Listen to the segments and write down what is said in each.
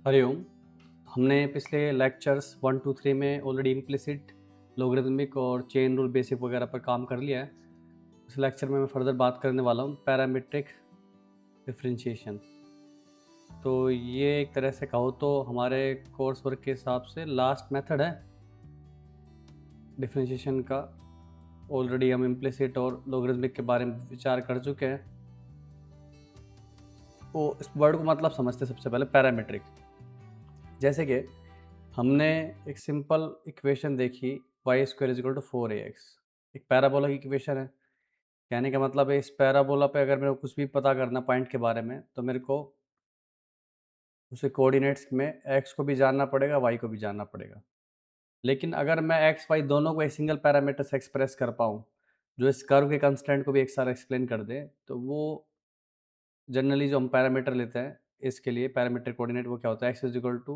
हरिओम। हमने पिछले लेक्चर्स 1 2 3 में ऑलरेडी इम्प्लिसिट लॉगरिदमिक और चेन रूल बेसिक वगैरह पर काम कर लिया है। इस लेक्चर में मैं फर्दर बात करने वाला हूँ पैरामीट्रिक डिफरेंशिएशन। तो ये एक तरह से कहो तो हमारे कोर्स वर्क के हिसाब से लास्ट मेथड है डिफरेंशिएशन का। ऑलरेडी हम इम्प्लिसिट और लॉगरिदमिक के बारे में विचार कर चुके हैं। तो इस वर्ड को मतलब समझते सबसे पहले पैरामीट्रिक। जैसे कि हमने एक सिंपल इक्वेशन देखी y square is equal to 4ax, एक पैराबोला की इक्वेशन है। कहने का मतलब है इस पैराबोला पे अगर मेरे को कुछ भी पता करना पॉइंट के बारे में तो मेरे को उसे कोऑर्डिनेट्स में एक्स को भी जानना पड़ेगा, वाई को भी जानना पड़ेगा। लेकिन अगर मैं एक्स वाई दोनों को एक सिंगल पैरामीटर से एक्सप्रेस कर पाऊँ जो इस कर्व के कंस्टेंट को भी एक साथ एक्सप्लेन कर दे, तो वो जनरली जो हम पैरामीटर लेते हैं इसके लिए पैरामीटर कोऑर्डिनेट वो क्या होता है, x is equal to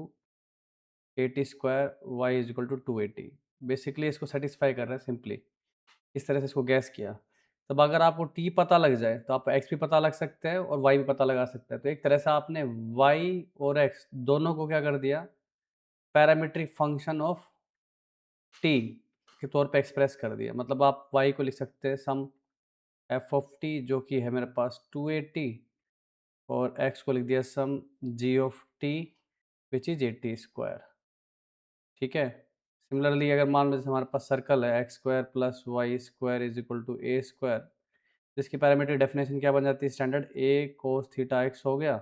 80 square, y is equal to 280। Basically इसको सेटिस्फाई कर रहा है सिंपली। इस तरह से इसको गैस किया। तब अगर आपको टी पता लग जाए तो आप एक्स भी पता लग सकते हैं और वाई भी पता लगा सकते हैं। तो एक तरह से आपने वाई और एक्स दोनों को क्या कर दिया, पैरामीट्रिक फंक्शन ऑफ टी के तौर पे एक्सप्रेस कर दिया। मतलब आप वाई को लिख सकते हैं सम एफ ऑफ टी जो कि है मेरे पास 280, और एक्स को लिख दिया sum G of T which is 80 square. ठीक है। सिमिलरली अगर मान लो जैसे हमारे पास सर्कल है X square plus Y square is equal to A square, जिसकी पैरामीट्रिक डेफिनेशन क्या बन जाती है standard, A cos theta X हो गया,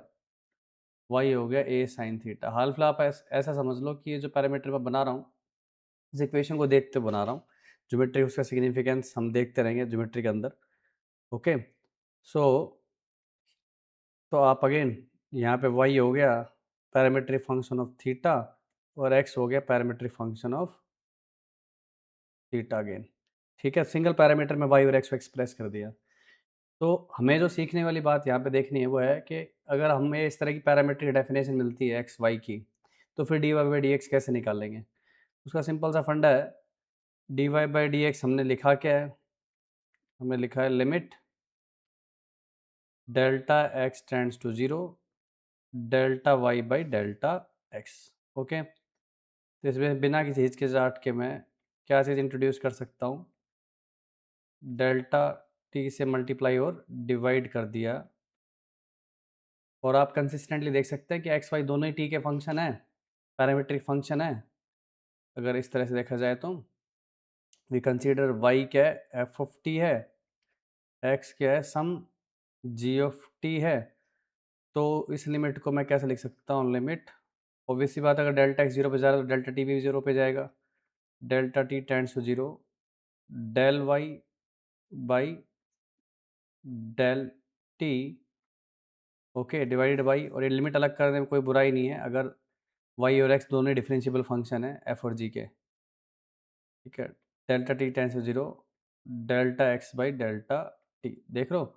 वाई हो गया ए साइन थीटा। हाल फिलहाल आप ऐसा समझ लो कि ये जो पैरामीटर मैं बना रहा हूँ इस इक्वेशन को देखते बना रहा हूँ। ज्योमेट्री उसका सिग्निफिकेंस हम देखते रहेंगे ज्योमेट्री के अंदर। ओके। सो तो आप अगेन यहाँ पे वाई हो गया पैरामीट्रिक फंक्शन ऑफ थीटा और एक्स हो गया parametric function of theta again. ठीक है, सिंगल पैरामीटर में वाई और एक्स को एक्सप्रेस कर दिया। तो हमें जो सीखने वाली बात यहाँ पे देखनी है वो है कि अगर हमें इस तरह की पैरामीट्रिक डेफिनेशन मिलती है एक्स वाई की, तो फिर d Y by D x कैसे निकालेंगे। उसका सिंपल सा फंडा है, d Y by D x हमने लिखा क्या है, हमने लिखा है limit delta x tends to zero delta Y by delta x. Okay. तो इसमें बिना किसी हिचकिचाहट के मैं क्या चीज़ इंट्रोड्यूस कर सकता हूँ, डेल्टा टी से मल्टीप्लाई और डिवाइड कर दिया। और आप कंसिस्टेंटली देख सकते हैं कि एक्स वाई दोनों ही टी के फंक्शन है, पैरामीट्रिक फंक्शन है। अगर इस तरह से देखा जाए तो वी कंसीडर वाई क्या है, एफ ऑफ टी है, एक्स क्या है, सम जी ऑफ टी है। तो इस लिमिट को मैं कैसे लिख सकता हूँ, लिमिट ऑब्वियस सी बात है, अगर डेल्टा एक्स जीरो पे जा रहा है तो डेल्टा टी भी जीरो पे जाएगा, delta t tends to zero del y by del t. Okay, divided by, और ये लिमिट अलग करने में कोई बुराई नहीं है अगर वाई और एक्स दोनों डिफरेंशिएबल फंक्शन है एफ और जी के। ठीक है, delta T tends to zero delta X by delta T. देख लो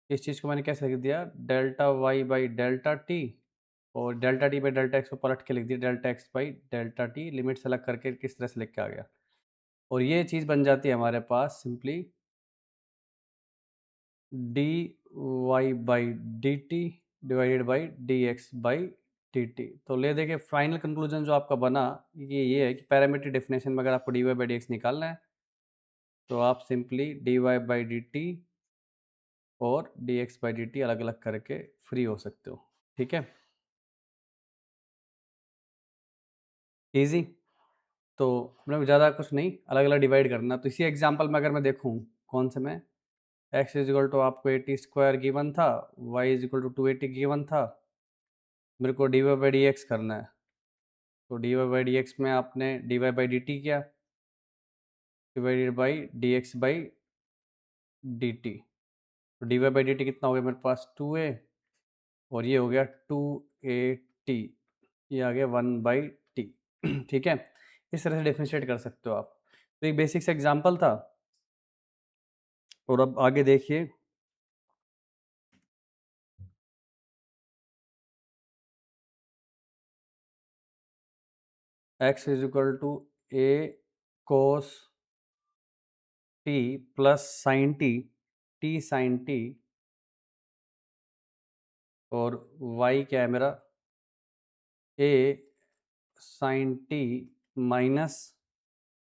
इस चीज़ को मैंने कैसे लिख दिया, delta Y by delta T, और delta T by delta X को पलट के लिख दिया delta X by delta T, limit से अलग करके किस तरह से लिख के आ गया। और ये चीज़ बन जाती है हमारे पास simply D Y by D T divided by D x by T T. तो ले देखिए फाइनल कंक्लूजन जो आपका बना ये है कि पैरामीट्रिक डेफिनेशन में अगर आपको D Y by D x निकालना है तो आप simply D Y by D T और D x by D T अलग अलग करके फ्री हो सकते हो। ठीक है, ईजी। तो हमने ज़्यादा कुछ नहीं, अलग अलग डिवाइड करना। तो इसी एग्जांपल में अगर मैं देखूँ कौन से में, एक्स इज इक्वल टू आपको 80 स्क्वायर गिवन था, y is equal to 280 given था, मेरे को d Y by D x करना है। तो d Y by D x में आपने d Y by D t किया divided by D x by D t. तो d Y by D t कितना हो गया मेरे पास 2a, और ये हो गया 2a t, ये आ गया 1/t। ठीक है, इस तरह से डिफ्रेंशिएट कर सकते हो आप। तो एक बेसिक सा एग्जांपल था। और अब आगे देखिए, x is equal to a cos t plus sine t, t sine t, और y क्या है मेरा, a sine t minus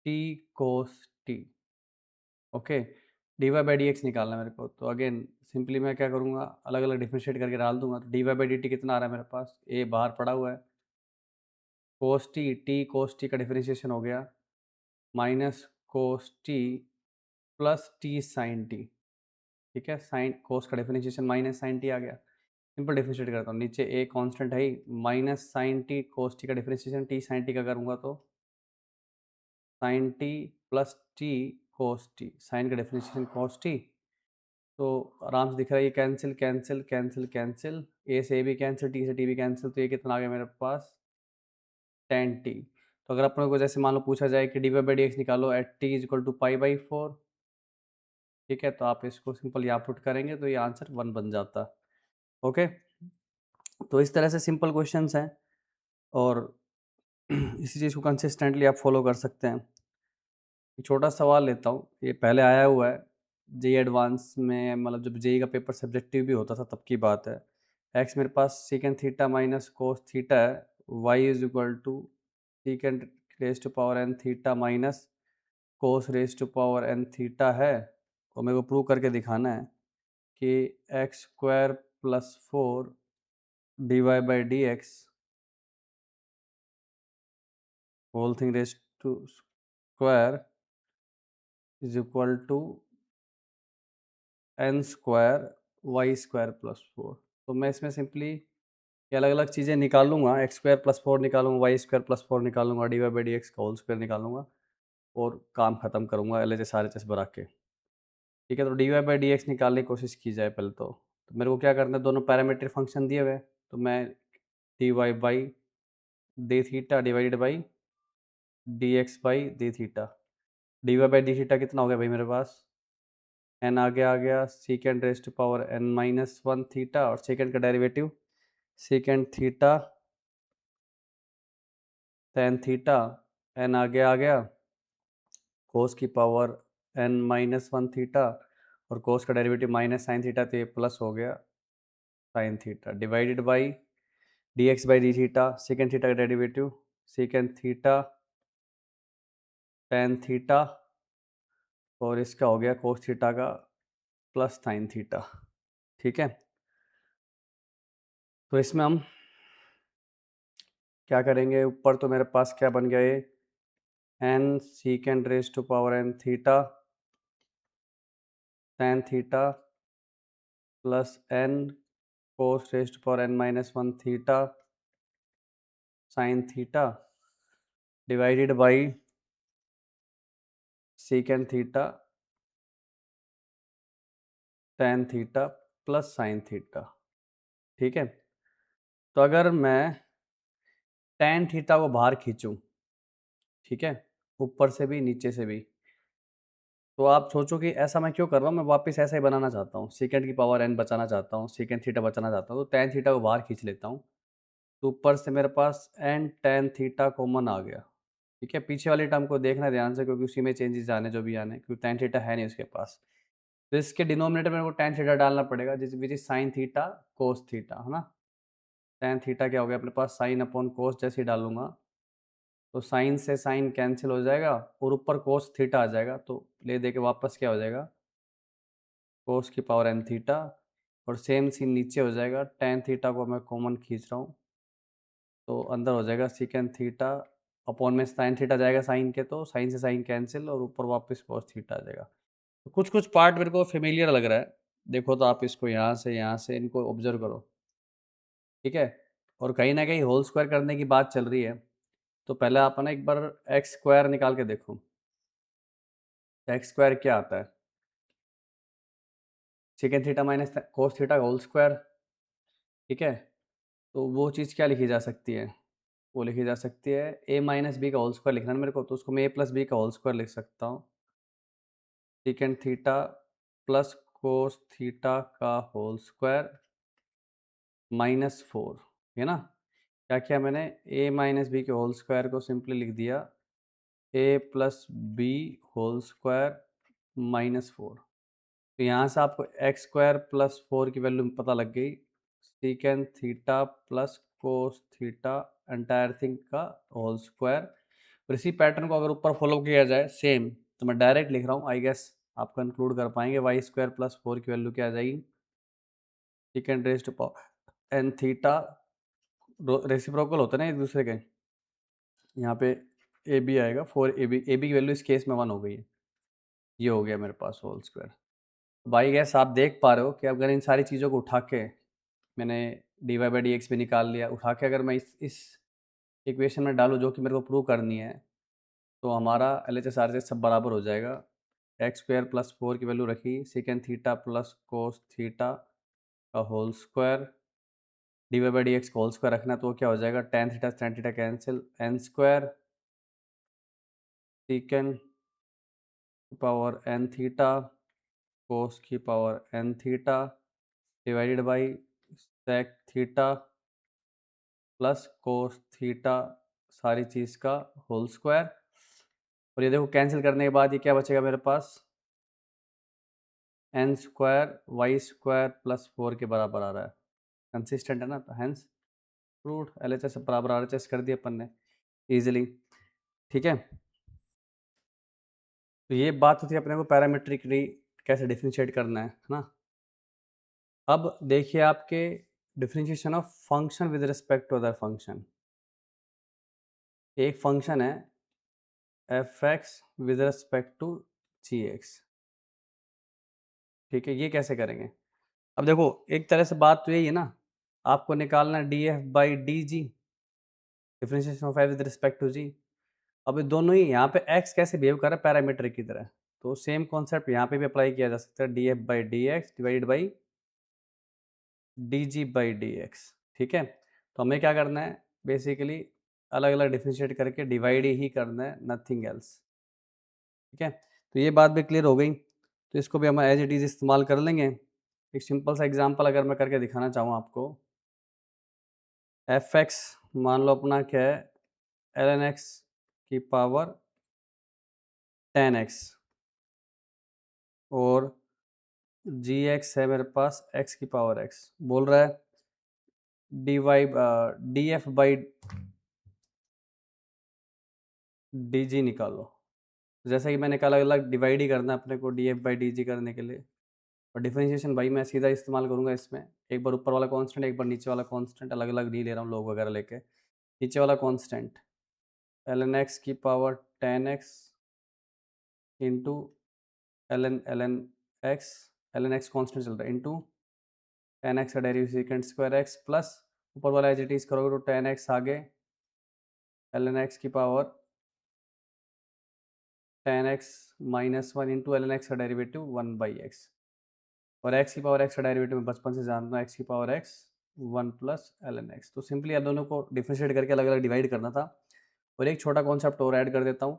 t cos t. Okay, d Y by D x निकालना है मेरे को। तो अगेन सिंपली मैं क्या करूँगा, अलग अलग डिफ्रेंशिएट करके डाल दूंगा। तो d Y by D t कितना आ रहा है मेरे पास, ए बाहर पड़ा हुआ है, कोस टी कोस टी का डिफ्रेंशिएशन हो गया minus cos t plus t sine t. ठीक है, साइन कोस का डिफरेंशिएशन माइनस साइन टी आ गया। सिंपल डिफरेंशिएट करता हूँ, नीचे ए कांस्टेंट है ही, minus sine t cos t का डिफरेंशिएशन टी साइन टी का करूँगा तो sine t plus t cos t, sine का डिफरेंशिएशन कोस टी। तो आराम से दिख रहा है, ये कैंसिल कैंसिल कैंसिल कैंसिल, ए से ए भी कैंसिल, टी से टी भी कैंसिल। तो ये कितना आ गया मेरे पास, टेन टी। तो अगर अपने को जैसे मान लो पूछा जाए कि d Y by D x निकालो at t is equal to pi by four, ठीक है, तो आप इसको सिंपल यहाँ पुट करेंगे तो ये आंसर 1 बन जाता। ओके, तो इस तरह से सिंपल क्वेश्चंस हैं और इसी चीज़ को कंसिस्टेंटली आप फॉलो कर सकते हैं। एक छोटा सवाल लेता हूँ, ये पहले आया हुआ है जेई एडवांस में, मतलब जब जेई का पेपर सब्जेक्टिव भी होता था तब की बात है। एक्स मेरे पास secant theta minus cos theta है, y is equal to secant raise to power n theta minus cos raise to power n theta है। और मेरे को प्रूव करके दिखाना है कि x square plus four d Y by D x whole thing raise to square is equal to n square y square plus four. तो मैं इसमें सिंपली ये अलग अलग चीज़ें निकालूंगा, एक्स स्क्वायर प्लस फोर निकालूंगा, वाई स्क्वायर प्लस फोर निकालूंगा, d Y by D x का होल स्क्वायर निकालूंगा और काम खत्म करूंगा L H R H S बना के। ठीक है, तो d Y by D x निकालने की कोशिश की जाए पहले तो मेरे को क्या करना है, दोनों पैरामीट्रिक फंक्शन दिए हुए, तो मैं d Y by d theta divided by D x by d theta, d Y by d theta कितना हो गया भाई मेरे पास, एन आ गया secant raise to power n minus one theta, और सेकेंड का derivative secant theta tan theta, n आ गया कोस की power n minus one theta, और कोस का डेरिवेटिव माइनस साइन थीटा, तो ये प्लस हो गया sine theta divided by D x by d theta, second theta का derivative secant theta tan theta, और इसका हो गया कोस थीटा का प्लस साइन थीटा। ठीक है, तो इसमें हम क्या करेंगे, ऊपर तो मेरे पास क्या बन गया, ये n secant raise to power n theta tan theta plus n cos raise to power n minus one theta sine theta divided by secant theta tan theta plus sine theta. ठीक है, तो अगर मैं टेन थीटा को बाहर खींचूं, ठीक है, ऊपर से भी नीचे से भी, तो आप सोचो कि ऐसा मैं क्यों कर रहा हूँ, मैं वापस ऐसा ही बनाना चाहता हूँ, सेकेंड की पावर एन बचाना चाहता हूँ, सेकेंड थीटा बचाना चाहता हूँ, तो टेन थीटा को बाहर खींच लेता हूँ। तो ऊपर से मेरे पास एन टेन थीटा कॉमन आ गया। ठीक है, पीछे वाली टर्म को देखना ध्यान से, क्योंकि उसी में चेंजेस आने जो भी आने, क्योंकि टेन थीटा है नहीं उसके पास। तो इसके डिनोमिनेटर में मेरे को टेन थीटा डालना पड़ेगा, जिस which is sine theta cos theta, है ना। टेन थीटा क्या हो गया अपने पास, साइन अपॉन कोस, जैसे ही डालूंगा तो साइन से साइन कैंसिल हो जाएगा और ऊपर कोस थीटा आ जाएगा, तो ले दे के वापस क्या हो जाएगा, कोस की पावर एन थीटा, और सेम सीन नीचे हो जाएगा, टेन थीटा को मैं कॉमन खींच रहा हूँ, तो अंदर हो जाएगा सीकेंड थीटा अपॉन में साइन थीटा जाएगा साइन के, तो साइन से साइन कैंसिल और ऊपर वापस कोस थीटा आ जाएगा। तो कुछ कुछ पार्ट मेरे को फेमिलियर लग रहा है, देखो तो आप इसको यहाँ से इनको ऑब्जर्व करो। ठीक है, और कहीं ना कहीं होल स्क्वायर करने की बात चल रही है, तो पहले आप ना एक बार एक्स स्क्वायर निकाल के देखो, एक्स स्क्वायर क्या आता है, second theta minus cos theta का होल स्क्वायर। ठीक है, तो वो चीज़ क्या लिखी जा सकती है, वो लिखी जा सकती है ए माइनस बी का होल स्क्वायर लिखना है मेरे को, तो उसको मैं ए प्लस बी का होल स्क्वायर लिख सकता हूँ, second theta plus cos theta का होल स्क्वायर माइनस फोर, है ना। क्या किया मैंने, ए माइनस बी के होल स्क्वायर को सिंपली लिख दिया a plus b whole square minus four. तो यहाँ से आपको एक्स स्क्वायर प्लस फोर की वैल्यू पता लग गई, secant theta plus cos theta entire thing का होल स्क्वायर। और इसी पैटर्न को अगर ऊपर फॉलो किया जाए सेम, तो मैं डायरेक्ट लिख रहा हूँ, आई गेस आप कंक्लूड कर पाएंगे। वाई स्क्वायर प्लस 4 की वैल्यू क्या आ जाएगी, second raise to power n theta, reciprocal होते हैं ना एक दूसरे के, यहाँ पे ए बी आएगा, 4 ए बी की वैल्यू इस केस में 1 हो गई है, ये हो गया मेरे पास होल स्क्वायर। बाई गैस आप देख पा रहे हो कि अगर इन सारी चीज़ों को उठा के मैंने d Y by D x भी निकाल लिया, उठा के अगर मैं इस इक्वेशन में डालूँ जो कि मेरे को प्रूव करनी है, तो हमारा L H S R H सब बराबर हो जाएगा। एक्स स्क्वायर प्लस 4 की वैल्यू रखी, second theta plus cos theta का whole square, d Y by D x का होल स्क्वायर रखना, तो क्या हो जाएगा, tan theta cancel, n square secant power n theta cos की power n theta divided by sec theta plus cos theta सारी चीज़ का होल स्क्वायर। और ये देखो कैंसिल करने के बाद ये क्या बचेगा मेरे पास, n square y square plus 4 के बराबर आ रहा है, कंसिस्टेंट है ना, तो hence proved, L H S बराबर आर एच एस कर दिया अपन ने ईजिली। ठीक है, तो ये बात होती है अपने को पैरामीट्रिकली कैसे डिफ्रेंशिएट करना है ना। अब देखिए आपके differentiation of function with respect to other function. एक फंक्शन है f x with respect to g x, ठीक है, ये कैसे करेंगे। अब देखो एक तरह से बात तो यही है ना, आपको निकालना d f by d g, differentiation of f with respect to g. अब ये दोनों ही यहाँ पे एक्स कैसे बिहेव कर रहा है पैरामीट्रिक की तरह, तो सेम कॉन्सेप्ट यहाँ पे भी अप्लाई किया जा सकता है, D f by D x divided by d g by D x. ठीक है, तो हमें क्या करना है, बेसिकली अलग अलग डिफ्रेंशिएट करके डिवाइड ही करना है, नथिंग एल्स। ठीक है, तो ये बात भी क्लियर हो गई, तो इसको भी हम एज इट इज़ इस्तेमाल कर लेंगे। एक सिंपल सा एग्जांपल अगर मैं करके दिखाना चाहूँ आपको, एफ एक्स मान लो अपना क्या है, एल एन एक्स की पावर 10x, और जी एक्स है मेरे पास एक्स की पावर x, बोल रहा है d y d f by d g निकालो। जैसे कि मैंने कहा अलग अलग डिवाइड ही करना है अपने को डी एफ बाई डी जी करने के लिए, और डिफरेंशिएशन भाई मैं सीधा इस्तेमाल करूंगा इसमें, एक बार ऊपर वाला कांस्टेंट एक बार नीचे वाला कांस्टेंट, अलग अलग नहीं ले रहा हूँ लोग वगैरह लेके। नीचे वाला कांस्टेंट एल एन एक्स की power 10x into l n x constant चल रहा है, इंटू 10x का derivative second square x, plus ऊपर वाला एज इट इज करोगे तो 10x आगे एल एन एक्स की power 10x minus 1 into l n x का डेरिवेटिव 1/x, और x की पावर x का डेरिवेटिव में बचपन से जानता हूँ, x की power x 1 plus l n x. तो सिंपली आप दोनों को डिफ्रेंशिएट करके अलग अलग डिवाइड करना था। और एक छोटा कॉन्सेप्ट और ऐड कर देता हूँ,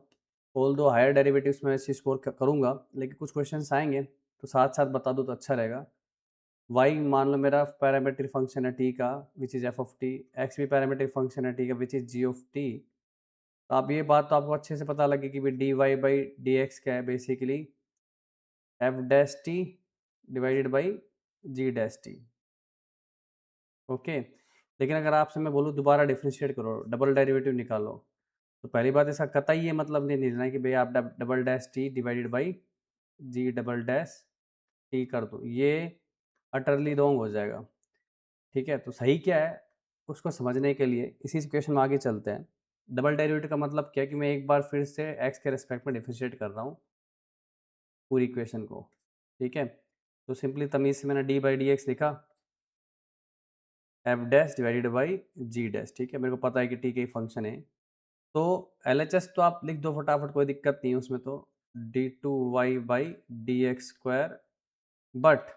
ऑल दो हायर डेरिवेटिव्स में इसी स्कोर करूँगा, लेकिन कुछ क्वेश्चन आएंगे तो साथ साथ बता दूँ तो अच्छा रहेगा। y मान लो मेरा पैरामीट्रिक फंक्शन है t का which is f of t, x भी पैरामीट्रिक फंक्शन है t का which is g of t. तो आप ये बात तो आपको अच्छे से पता लगे कि भाई d Y by D x क्या है, basically f dash t divided by g dash t. Okay, लेकिन अगर आपसे मैं बोलूँ दोबारा डिफ्रेंशिएट करो, डबल डेरिवेटिव निकालो, तो पहली बात इसका कतई ये मतलब नहीं लेना है कि भाई आप double dash t divided by g double dash t कर दो, ये अटरली रॉन्ग हो जाएगा। ठीक है, तो सही क्या है उसको समझने के लिए इसी इक्वेशन में आगे चलते हैं। डबल डेरिवेटिव का मतलब क्या है कि मैं एक बार फिर से एक्स के रेस्पेक्ट में डिफरेंशिएट कर रहा हूँ पूरी इक्वेशन को। ठीक है, तो सिंपली तमीज से मैंने डी बाई डी एक्स लिखा, f dash divided by g dash. ठीक है, मेरे को पता है कि टी का फंक्शन है, तो एल एच एस तो आप लिख दो फटाफट, कोई दिक्कत नहीं है उसमें, तो d two y by D x square. But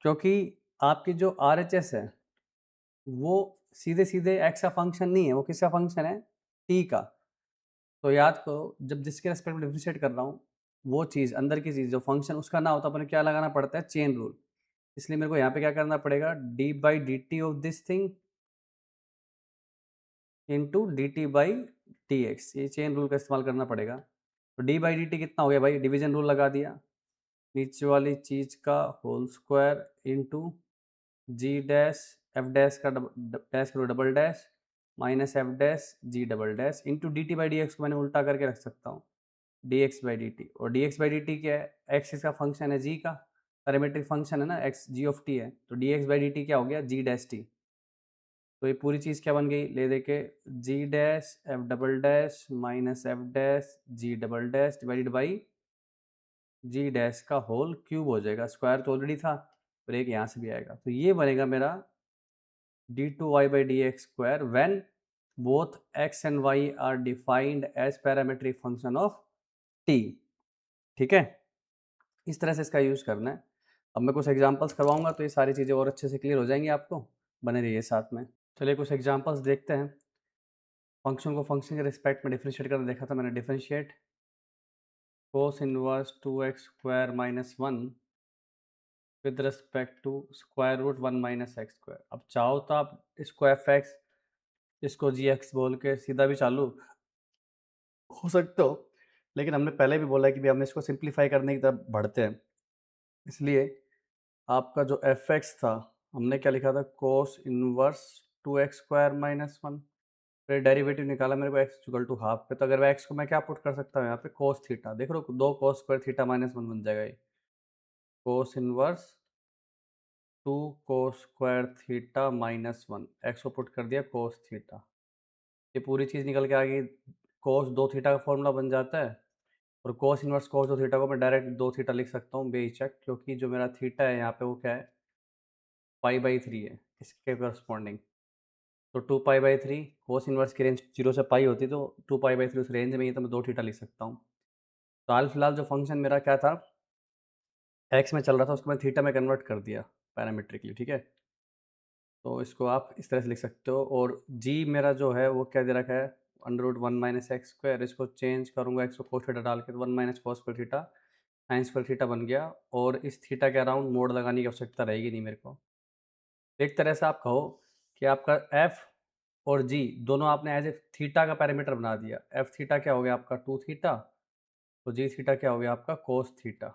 क्योंकि आपकी जो आर एच एस है वो सीधे सीधे एक्स का फंक्शन नहीं है, वो किसका फंक्शन है, टी का। तो याद करो जब जिसके रेस्पेक्ट में डिफरेंशिएट कर रहा हूँ वो चीज़ अंदर की चीज़ जो फंक्शन उसका ना होता, अपने क्या लगाना पड़ता है, चेन रूल। इसलिए मेरे को यहाँ पे क्या करना पड़ेगा, D by D T of this thing into d t by T x, ये चेन रूल का इस्तेमाल करना पड़ेगा। तो डी बाई डी टी कितना हो गया भाई, डिवीजन रूल लगा दिया, नीचे वाली चीज़ का whole square into g dash f dash का डैश करो double dash minus f dash g double dash into d t by D x को मैंने उल्टा करके रख सकता हूँ d x by D T, और D x by D t क्या है, एक्स इसका फंक्शन है, जी का पैरामीट्रिक फंक्शन है ना, एक्स जी ऑफ टी है, तो D x by D t क्या हो गया, जी डैश टी। तो ये पूरी चीज़ क्या बन गई, ले दे के g dash f double dash minus f dash g double dash divided by g dash का होल क्यूब हो जाएगा, स्क्वायर तो ऑलरेडी था और एक यहाँ से भी आएगा, तो ये बनेगा मेरा d two y by D x square when both x and y are defined as parametric function of t. ठीक है, इस तरह से इसका यूज़ करना है। अब मैं कुछ एग्जांपल्स करवाऊंगा तो ये सारी चीज़ें और अच्छे से क्लियर हो जाएंगी आपको, बने रहिए साथ में। चलिए कुछ एग्जांपल्स देखते हैं। फंक्शन को फंक्शन के रिस्पेक्ट में डिफरेंशिएट करना देखा था मैंने, differentiate cos inverse 2x square minus 1 with respect to square root 1 minus x square. अब चाहो तो आप इसको एफ एक्स, इसको जी एक्स बोल के सीधा भी चालू हो सकते हो, लेकिन हमने पहले भी बोला है कि भी हम इसको सिंप्लीफाई करने की तरफ बढ़ते हैं, इसलिए आपका जो एफ एक्स था हमने क्या लिखा था, कोस इनवर्स 2x स्क्वायर माइनस 1, फिर डेरिवेटिव निकाला मेरे को एक्स इक्वल टू हाफ पे, तो अगर एक्स को मैं क्या पुट कर सकता हूँ यहाँ पे, कोस थीटा, देख लो दो कोस स्क्वायर थीटा माइनस 1 बन जाएगा, ये कोस इनवर्स 2 कोस स्क्वायर थीटा माइनस 1, एक्स को पुट कर दिया कोस थीटा, ये पूरी चीज़ निकल के आ गई, कोस 2 थीटा का फॉर्मूला बन जाता है, और कोस इनवर्स कोस 2 थीटा को मैं डायरेक्ट 2 थीटा लिख सकता हूँ बेहिचक, क्योंकि जो मेरा थीटा है यहाँ पे वो क्या है, पाई बाई 3 है इसके करस्पॉन्डिंग, तो 2 पाई बाई 3, कोस इनवर्स की रेंज 0 से पाई होती, तो 2 पाई बाई 3 उस रेंज में ही, तो मैं 2 थीटा लिख सकता हूँ। तो हाल फिलहाल जो फंक्शन मेरा क्या था, एक्स में चल रहा था, उसको मैं थीटा में कन्वर्ट कर दिया पैरामीट्रिकली, ठीक है, तो इसको आप इस तरह से लिख सकते हो, और जी मेरा जो है वो क्या दे रखा है, under root 1 minus x square, इसको चेंज करूँगा एक्स को कोस थीटा डाल के, तो 1 minus cos square theta sine square theta बन गया, और इस थीटा के अराउंड मोड लगाने की आवश्यकता रहेगी नहीं मेरे को। एक तरह से आप कहो कि आपका एफ और जी दोनों आपने एज ए थीटा का पैरामीटर बना दिया, एफ थीटा क्या हो गया आपका 2 थीटा, तो जी थीटा क्या हो गया आपका कोस थीटा,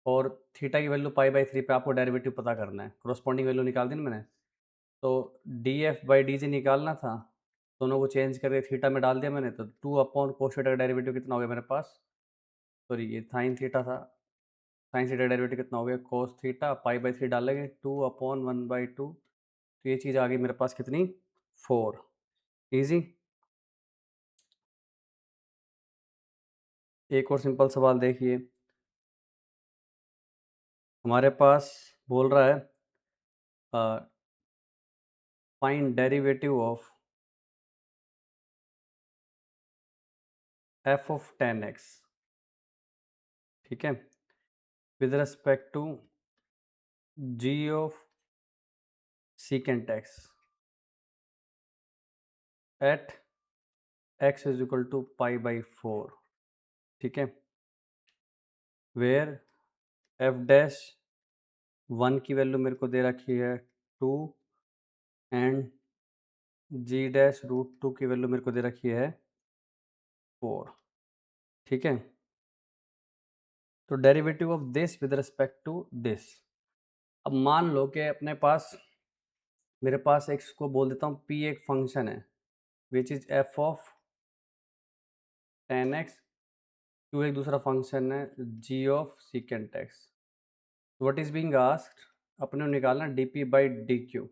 और थीटा की वैल्यू पाई बाई 3 पे आपको डेरिवेटिव पता करना है, करस्पॉन्डिंग वैल्यू निकाल दी ना मैंने, तो डी एफ बाई डी जी निकालना था, दोनों को चेंज करके थीटा में डाल दिया मैंने, तो 2 अपॉन कोस थीटा का डेरिवेटिव कितना हो गया मेरे पास, सॉरी ये साइन थीटा था, साइन थीटा डेरिवेटिव कितना हो गया, कोस थीटा पाई बाई 3 डालेंगे 2 अपॉन 1/2, तो ये चीज़ आ गई मेरे पास कितनी, 4। ईजी। एक और सिंपल सवाल देखिए, हमारे पास बोल रहा है find derivative of f of 10x, ठीक है, with respect to g of secant x at x is equal to pi by 4, ठीक है, वेयर एफ डैश 1 की वैल्यू मेरे को दे रखी है 2, एंड जी डैश रूट 2 की वैल्यू मेरे को दे रखी है 4, ठीक है, तो derivative of this with respect to this. अब मान लो कि अपने पास, मेरे पास एक्स को बोल देता हूँ पी, एक फंक्शन है which is f of 10x, q एक दूसरा फंक्शन है g of secant x, what is being asked, अपने को निकालना d p by d q,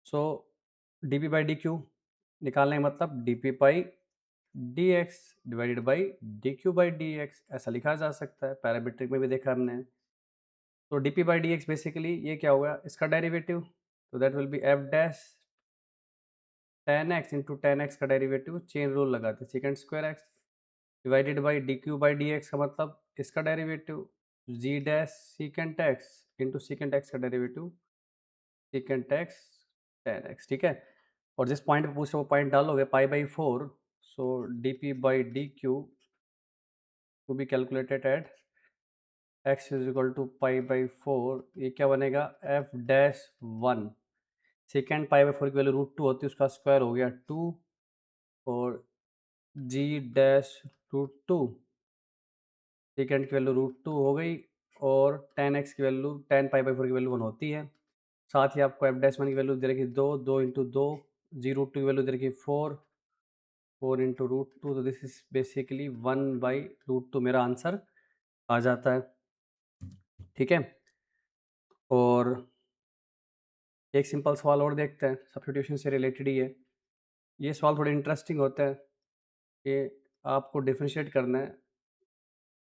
so d p by d q निकालने का मतलब d p by D x divided by d q by D x, ऐसा लिखा जा सकता है, पैरामीट्रिक में भी देखा हमने, तो d p by D x basically ये क्या होगा, इसका डेरिवेटिव, तो that will be f dash 10x into 10x का डेरिवेटिव, चेन रूल लगाते second square x divided by d q by D x का मतलब इसका derivative g dash secant x into secant x का डेरिवेटिव सीकेंट एक्स 10x, ठीक है, और जिस पॉइंट पे पूछ रहे वो पॉइंट डालोगे pi by 4, so d p by d q to be calculated at x is equal to pi by 4, ये क्या बनेगा f dash 1, second pi by 4 की वैल्यू रूट 2 होती है, उसका स्क्वायर हो गया 2, और जी डैश रूट 2, सेकेंड की वैल्यू रूट 2 हो गई, और 10x की वैल्यू 10 पाई बाई 4 की वैल्यू 1 होती है, साथ ही आपको एफ डैश वन की वैल्यू दे रखी 2, 2 इंटू 2, जी रूट टू की वैल्यू दे रखी 4, 4 इंटू रूट टू, तो दिस इज बेसिकली 1/√2 मेरा आंसर आ जाता है। ठीक है, और एक सिंपल सवाल और देखते हैं, सब्स्टिट्यूशन से रिलेटेड ही है। ये सवाल थोड़े इंटरेस्टिंग होता है कि आपको डिफरेंशिएट करना है।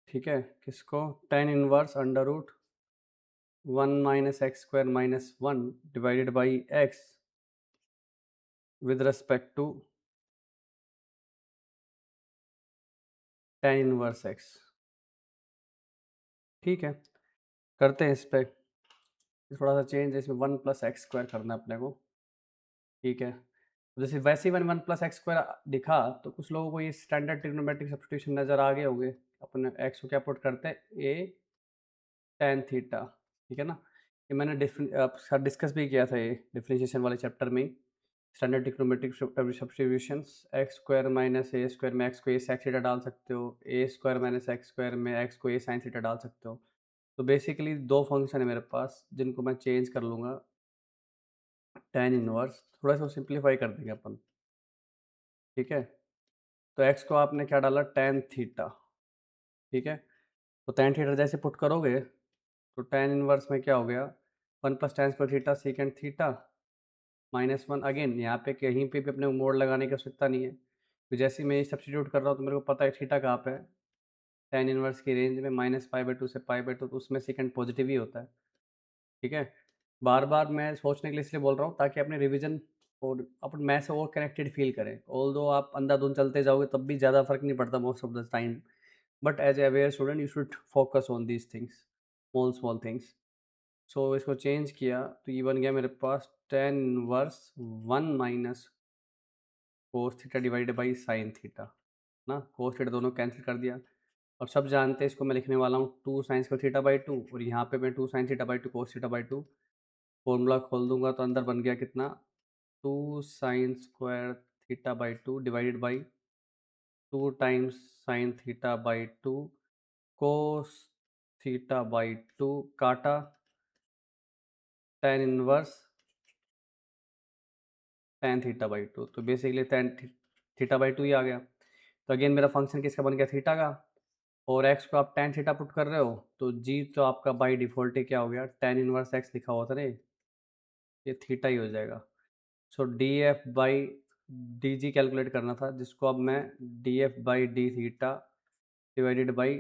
ठीक है, किसको? tan inverse under root 1 - x² - 1 divided by x with respect to tan inverse x। ठीक है, करते हैं इस पे। थोड़ा सा चेंज है इसमें, 1 + x² करना है अपने को। ठीक है, तो जैसे वैसे ही 1 + x² दिखा तो कुछ लोगों को ये स्टैंडर्ड ट्रिग्नोमेट्रिक सब्स्टिट्यूशन नज़र आ गए होंगे। अपने x को क्या पुट करते हैं, a tan थीटा। ठीक है ना, ये मैंने डिस्कस भी किया था ये डिफरेंशिएशन वाले चैप्टर में। Standard trigonometric substitutions, x² - a² में x को a sec थीटा डाल सकते हो, a² - x² में x को a sin थीटा डाल सकते हो। तो बेसिकली दो फंक्शन है मेरे पास जिनको मैं चेंज कर लूँगा। tan इनवर्स थोड़ा सा सिंप्लीफाई कर देंगे अपन। ठीक है, तो x को आपने क्या डाला, tan थीटा। ठीक है, तो tan थीटा जैसे पुट करोगे तो tan इनवर्स में क्या हो गया, 1 + tan² theta second theta -1। Again यहाँ पे कहीं पे भी अपने को मोड लगाने की आवश्यकता नहीं है, तो जैसे ही मैं ये सब्स्टिट्यूट कर रहा हूँ तो मेरे को पता है थीटा कहाँ पे है, tan इनवर्स की रेंज में -π/2 से π/2, तो उसमें सेकंड पॉजिटिव ही होता है। ठीक है, बार बार मैं सोचने के लिए इसलिए बोल रहा हूँ ताकि अपने रिवीजन और अपन मैं से और कनेक्टेड फील करें। ऑल्दो आप अंधाधुंध चलते जाओगे तब भी ज़्यादा फर्क नहीं पड़ता most of the time, but as a aware student you should focus on these things, small small things. So इसको चेंज किया तो ये बन गया मेरे पास tan inverse 1 - cos theta divided by sine theta ना। कोस थीटा दोनों कैंसिल कर दिया। अब सब जानते हैं इसको मैं लिखने वाला हूँ 2 sin² थीटा/2, और यहाँ पे मैं 2 sin थीटा/2 कोस थीटा/2 फॉर्मूला खोल दूंगा तो अंदर बन गया कितना, 2 sin² थीटा/2 divided by 2 times sin थीटा/2 कोस थीटा/2 काटा tan इनवर्स tan थीटा/2, तो बेसिकली tan थीटा/2 ही आ गया। तो अगेन मेरा फंक्शन किसका बन गया, थीटा का। और x को आप tan थीटा पुट कर रहे हो तो g तो आपका बाई डिफ़ॉल्ट ही क्या हो गया, tan इनवर्स x लिखा हुआ था ना, ये थीटा ही हो जाएगा। So d f by d g calculate करना था, जिसको अब मैं d f by d theta divided by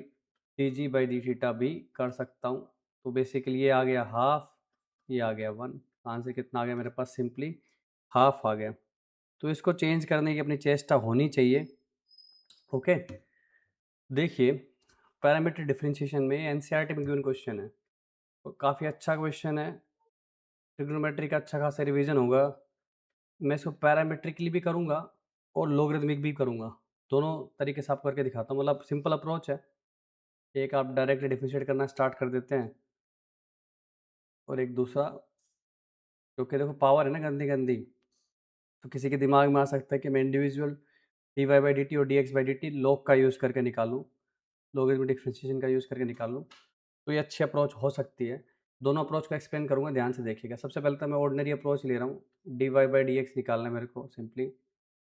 d g by d theta भी कर सकता हूँ। तो बेसिकली ये आ गया हाफ, ये आ गया 1। आंसर कितना आ गया मेरे पास, सिंपली हाफ आ गया। तो इसको चेंज करने की अपनी चेष्टा होनी चाहिए। ओके, देखिए पैरामीट्रिक डिफरेंशिएशन में एनसीईआरटी में गिवन क्वेश्चन है, तो काफ़ी अच्छा क्वेश्चन है। ट्रिग्नोमेट्री का अच्छा खासा रिवीजन होगा। मैं इसको पैरामेट्रिकली भी करूँगा और लॉगरिदमिक भी करूँगा, दोनों तरीके से आप करके दिखाता हूँ। मतलब सिंपल अप्रोच है, एक आप डायरेक्ट डिफरेंशिएट करना स्टार्ट कर देते हैं, और एक दूसरा क्योंकि देखो पावर है ना गंदी गंदी, तो किसी के दिमाग में आ सकता है कि मैं individual d Y by D T और D x by D t log का यूज़ करके निकालूँ, लॉगरिदमिक डिफरेंशिएशन का यूज़ करके निकालूँ, तो ये अच्छी अप्रोच हो सकती है। दोनों अप्रोच को एक्सप्लेन करूँगा, ध्यान से देखिएगा। सबसे पहले तो मैं ऑर्डिनरी अप्रोच ले रहा हूँ, d Y by D x निकालना है मेरे को सिंपली,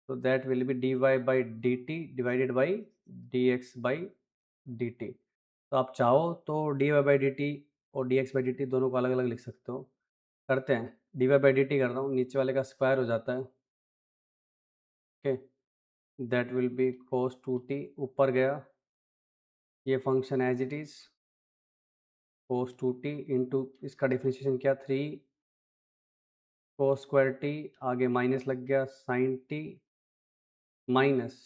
तो that will be d Y by D T divided by D x by D t. तो आप चाहो तो d Y by D T और D x by D t दोनों को अलग अलग लिख सकते हो। करते हैं, d Y by D t कर रहा हूँ, नीचे वाले का स्क्वायर हो जाता है। Okay, that will be cos 2t, ऊपर गया ये function as it is cos 2t into इसका डिफ्रेंशिएशन क्या, 3 कोस स्क्वायर टी, आगे माइनस लग गया sine t minus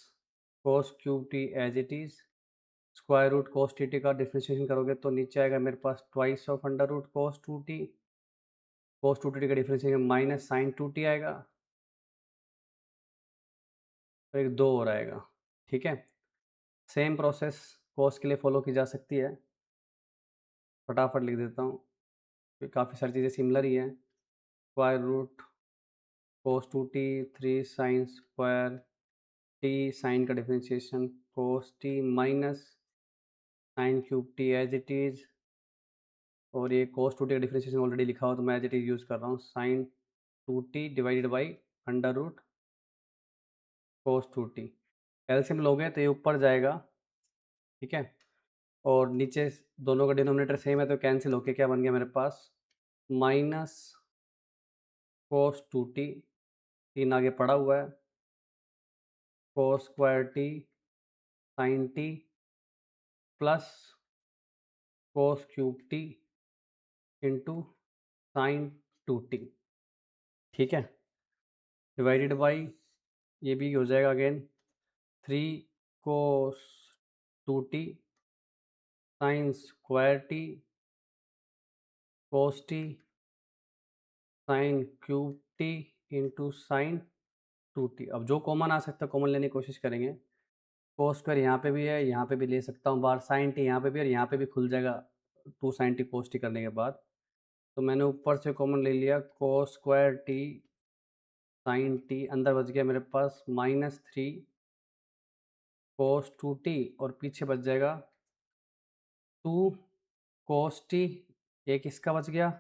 cos cube t as it is square root cos t t का differentiation करोगे तो नीचे आएगा मेरे पास twice of under root cos 2t, cos 2t का डिफ्रेंशिएशन माइनस साइन 2t आएगा, तो एक 2 और आएगा। ठीक है, सेम प्रोसेस कोस के लिए फॉलो की जा सकती है, फटाफट लिख देता हूँ, काफ़ी सारी चीज़ें सिमिलर ही हैं। Square root cos 2t 3 sine square t, sine का differentiation cos t minus sine cube t as it is और ये cos 2t का डिफरेंशिएशन ऑलरेडी लिखा हो तो मैं एज इट इज़ यूज़ कर रहा हूँ sin 2t divided by under root cos 2t। LCM लोगे तो ये ऊपर जाएगा, ठीक है, और नीचे दोनों का डिनोमिनेटर सेम है तो कैंसिल होके क्या बन गया मेरे पास, माइनस cos 2t, तीन आगे पड़ा हुआ है, cos square T sin t plus cos cube T into sine 2t, ठीक है, डिवाइडेड बाई ये भी हो जाएगा again 3 cos 2t sign square T cos t sign cube T into sine 2t। अब जो कॉमन आ सकता है कॉमन लेने की कोशिश करेंगे। cos स्क्वायर यहाँ पे भी है, यहाँ पे भी ले सकता हूँ बाहर, साइन टी यहाँ पे भी और यहाँ पे भी खुल जाएगा 2 साइन टी cos टी करने के बाद। तो मैंने ऊपर से कॉमन ले लिया cos square t sine t, अंदर बच गया मेरे पास -3 cos 2t और पीछे बच जाएगा 2 cos t, एक इसका बच गया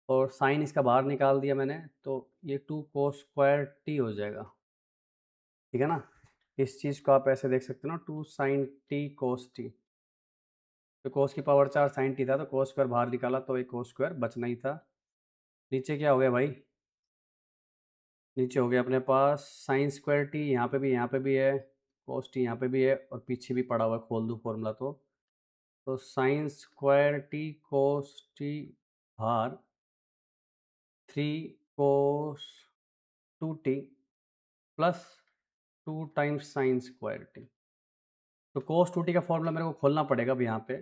और साइन इसका बाहर निकाल दिया मैंने तो ये 2 cos स्क्वायर टी हो जाएगा, ठीक है ना। इस चीज़ को आप ऐसे देख सकते हो ना, 2 sin t cos t, तो cos की पावर 4 sin t था तो cos स्क्वायर बाहर निकाला तो एक cos स्क्वायर बचना ही था। नीचे क्या हो गया भाई, नीचे हो गया अपने पास साइन स्क्वायर टी, यहाँ पे भी है, cos t यहाँ पे भी है और पीछे भी पड़ा हुआ है, खोल दूँ फॉर्मूला तो sign square T cos t बाहर 3 cos 2t plus 2 times sign square T. तो cos 2t का फॉर्मूला मेरे को खोलना पड़ेगा अब यहाँ पे।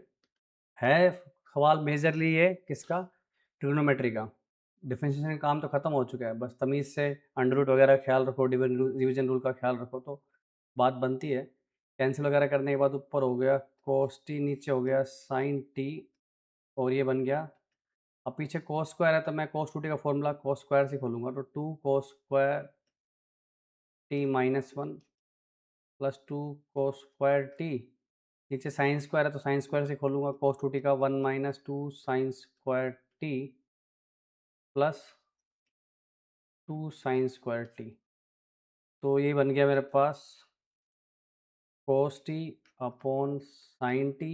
है सवाल मेजरली ये किसका, ट्रिग्नोमेट्री का। डिफरेंशिएशन का काम तो खत्म हो चुका है, बस तमीज़ से अंडर रूट वगैरह का ख्याल रखो, डिवीजन रूल का ख्याल रखो तो बात बनती है। कैंसिल वगैरह करने के बाद ऊपर हो गया cos t, नीचे हो गया sin t और ये बन गया। अब पीछे cos स्क्वायर है तो मैं cos 2t का फॉर्मूला cos स्क्वायर से खोलूँगा तो 2 cos square t minus 1 plus 2 cos square t, नीचे साइन स्क्वायर है तो साइन स्क्वायर से खोलूँगा cos 2t का 1 minus 2 sine square t plus 2 sign square T. तो ये बन गया मेरे पास cos t upon sine T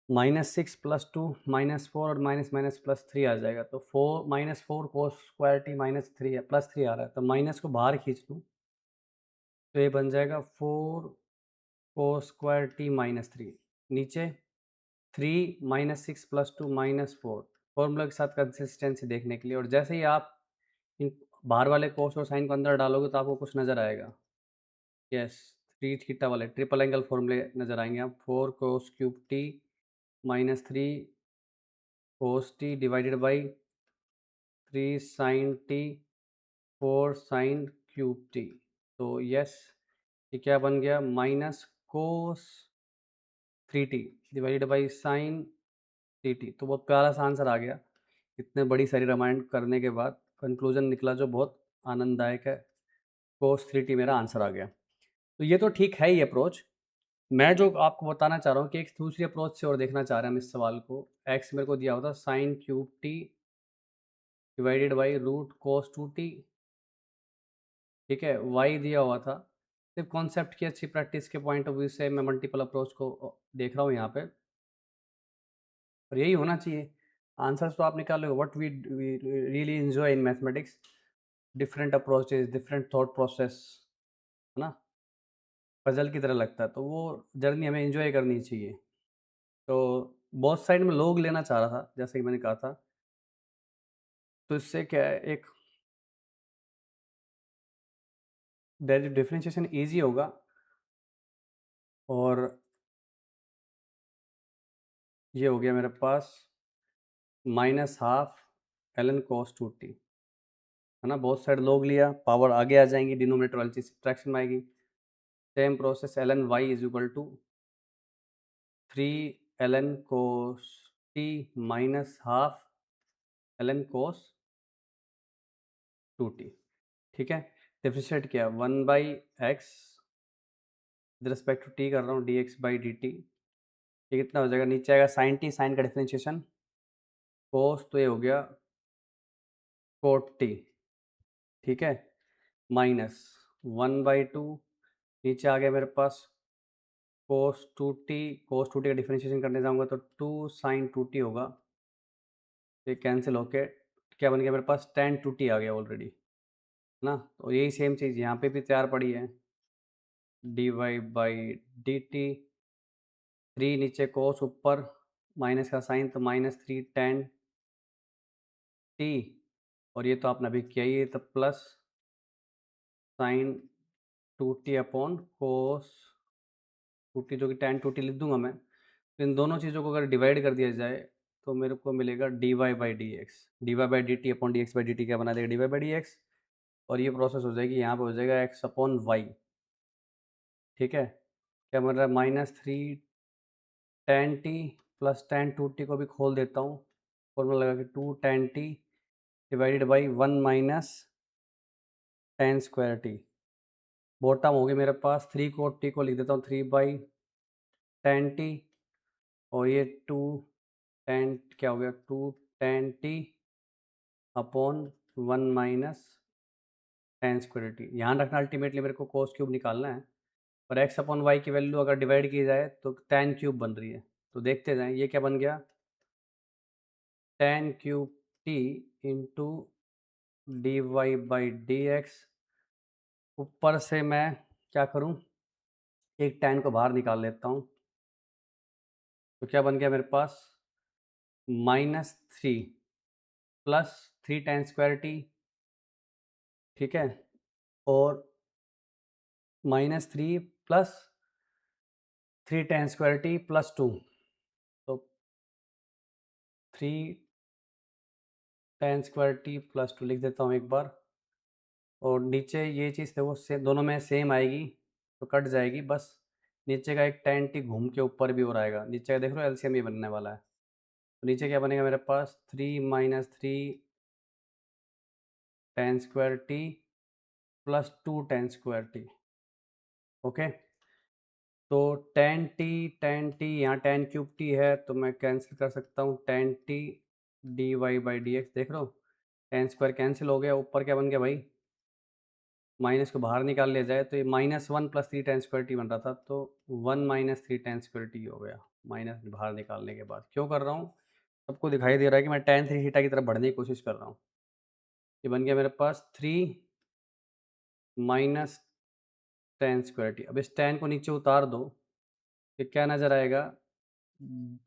-6 plus 2 -4 और माइनस माइनस प्लस 3 आ जाएगा तो 4 -4 cos स्क्वायर टी -3 है, प्लस 3 आ रहा है तो माइनस को बाहर खींच लूँ तो ये बन जाएगा 4 cos स्क्वायर टी -3, नीचे 3 -6 प्लस 2 -4, फॉर्मूला के साथ कंसिस्टेंसी देखने के लिए। और जैसे ही आप इन बाहर वाले cos और साइन को अंदर डालोगे तो आपको कुछ नज़र आएगा, यस, 3 थीटा वाले ट्रिपल एंगल फॉर्मूले नज़र आएंगे आप। 4 cos cube t -3 cos t divided by 3 sine t 4 sine cube t. तो यस, ये क्या बन गया, minus cos 3t divided by sine 3t। तो बहुत प्यारा सा आंसर आ गया इतने बड़ी सारी रामायण करने के बाद, कंक्लूजन निकला जो बहुत आनंददायक है। कोस 3t मेरा आंसर आ गया। तो ये तो ठीक है ही अप्रोच। मैं जो आपको बताना चाह रहा हूँ कि एक दूसरी अप्रोच से और देखना चाह रहे हैं हम इस सवाल को। एक्स मेरे को दिया होता sine cube t divided by root cos 2t, ठीक है, वाई दिया हुआ था। सिर्फ कॉन्सेप्ट की अच्छी प्रैक्टिस के पॉइंट ऑफ व्यू से मैं मल्टीपल अप्रोच को देख रहा हूँ यहाँ पे, और यही होना चाहिए। आंसर्स तो आप निकालोगे, what we really enjoy in mathematics, different approaches, different thought process, है ना, पजल की तरह लगता है। तो वो जर्नी हमें एंजॉय करनी चाहिए। तो बहुत साइड में लोग लेना चाह रहा था जैसे कि मैंने कहा था, तो इससे क्या है, एक डिफरेंशिएशन ईजी होगा और ये हो गया मेरे पास -12 ln cos 2t, है ना। बहुत साइड लोग लिया, पावर आगे आ जाएंगी, डिनोमिनेटर वाली चीज फ्रैक्शन में आएगी। Same process ln y is equal to 3 ln cos t -12 ln cos 2t, ठीक है। डिफरेंशिएट किया 1/x with respect to t कर रहा हूँ dx/dt ये कितना हो जाएगा, नीचे आएगा साइन टी, साइन का डिफरेंशिएशन कोस, तो ये हो गया कोट टी, ठीक है, माइनस 1/2, नीचे आ गया मेरे पास cos two t, cos two t का डिफरेंशिएशन करने जाऊंगा तो 2 sin 2t होगा, ये कैंसिल होके क्या बन गया मेरे पास, tan 2t आ गया ऑलरेडी, है ना। तो यही सेम चीज़ यहाँ पे भी तैयार पड़ी है, dy/dt, 3 नीचे कोस ऊपर माइनस का साइन, तो -3 tan t, और ये तो आपने अभी किया ही है, तो प्लस sin 2t अपॉन कोस 2t, जो कि tan 2t लिख दूंगा मैं। तो इन दोनों चीज़ों को अगर डिवाइड कर दिया जाए तो मेरे को मिलेगा dy/dx, dy/dt अपॉन dx/dt क्या बना देगा, dy/dx, और ये प्रोसेस हो जाएगी, यहाँ पे हो जाएगा x/y, ठीक है। क्या बन रहा है, -3 tan t plus tan 2t को भी खोल देता हूँ, फॉर्मूला लगा के 2 tan t divided by 1 - tan² t, bottom हो गया मेरे पास 3 cot t को लिख देता हूँ 3/tan t, और ये 2 tan क्या हो गया, 2 tan t अपॉन 1 - tan²t। ध्यान रखना अल्टीमेटली मेरे को कोस क्यूब निकालना है, और x/y की वैल्यू अगर डिवाइड की जाए तो tan³ बन रही है। तो देखते जाएं, ये क्या बन गया, tan³ t इंटू dy/dx, ऊपर से मैं क्या करूं, एक tan को बाहर निकाल लेता हूं, तो क्या बन गया मेरे पास, -3 प्लस 3 tan²t, ठीक है, और -3 प्लस 3 tan² t प्लस 2, तो 3 tan² t प्लस 2 लिख देता हूँ एक बार, और नीचे ये चीज़ देखो से दोनों में सेम आएगी तो कट जाएगी, बस नीचे का एक tan t घूम के ऊपर भी और आएगा, नीचे का देख रहे हो एलसीएम ये बनने वाला है, तो नीचे क्या बनेगा मेरे पास, 3 - 3 tan² t plus 2 tan²t, okay. तो tan t यहाँ tan³ t है, तो मैं कैंसिल कर सकता हूँ tan t dy/dx, देख रहे हो tan² कैंसिल हो गया, ऊपर क्या बन गया भाई, माइनस को बाहर निकाल लिया जाए तो ये -1 प्लस 3 tan² बन रहा था, तो 1 - 3 tan² हो गया, माइनस बाहर निकालने के बाद। क्यों कर रहा हूँ, सबको दिखाई दे रहा है कि मैं tan 3 की तरफ बढ़ने की कोशिश कर रहा हूँ। ये बन गया मेरे पास 3 - tan²। अब इस tan को नीचे उतार दो, ये क्या नज़र आएगा,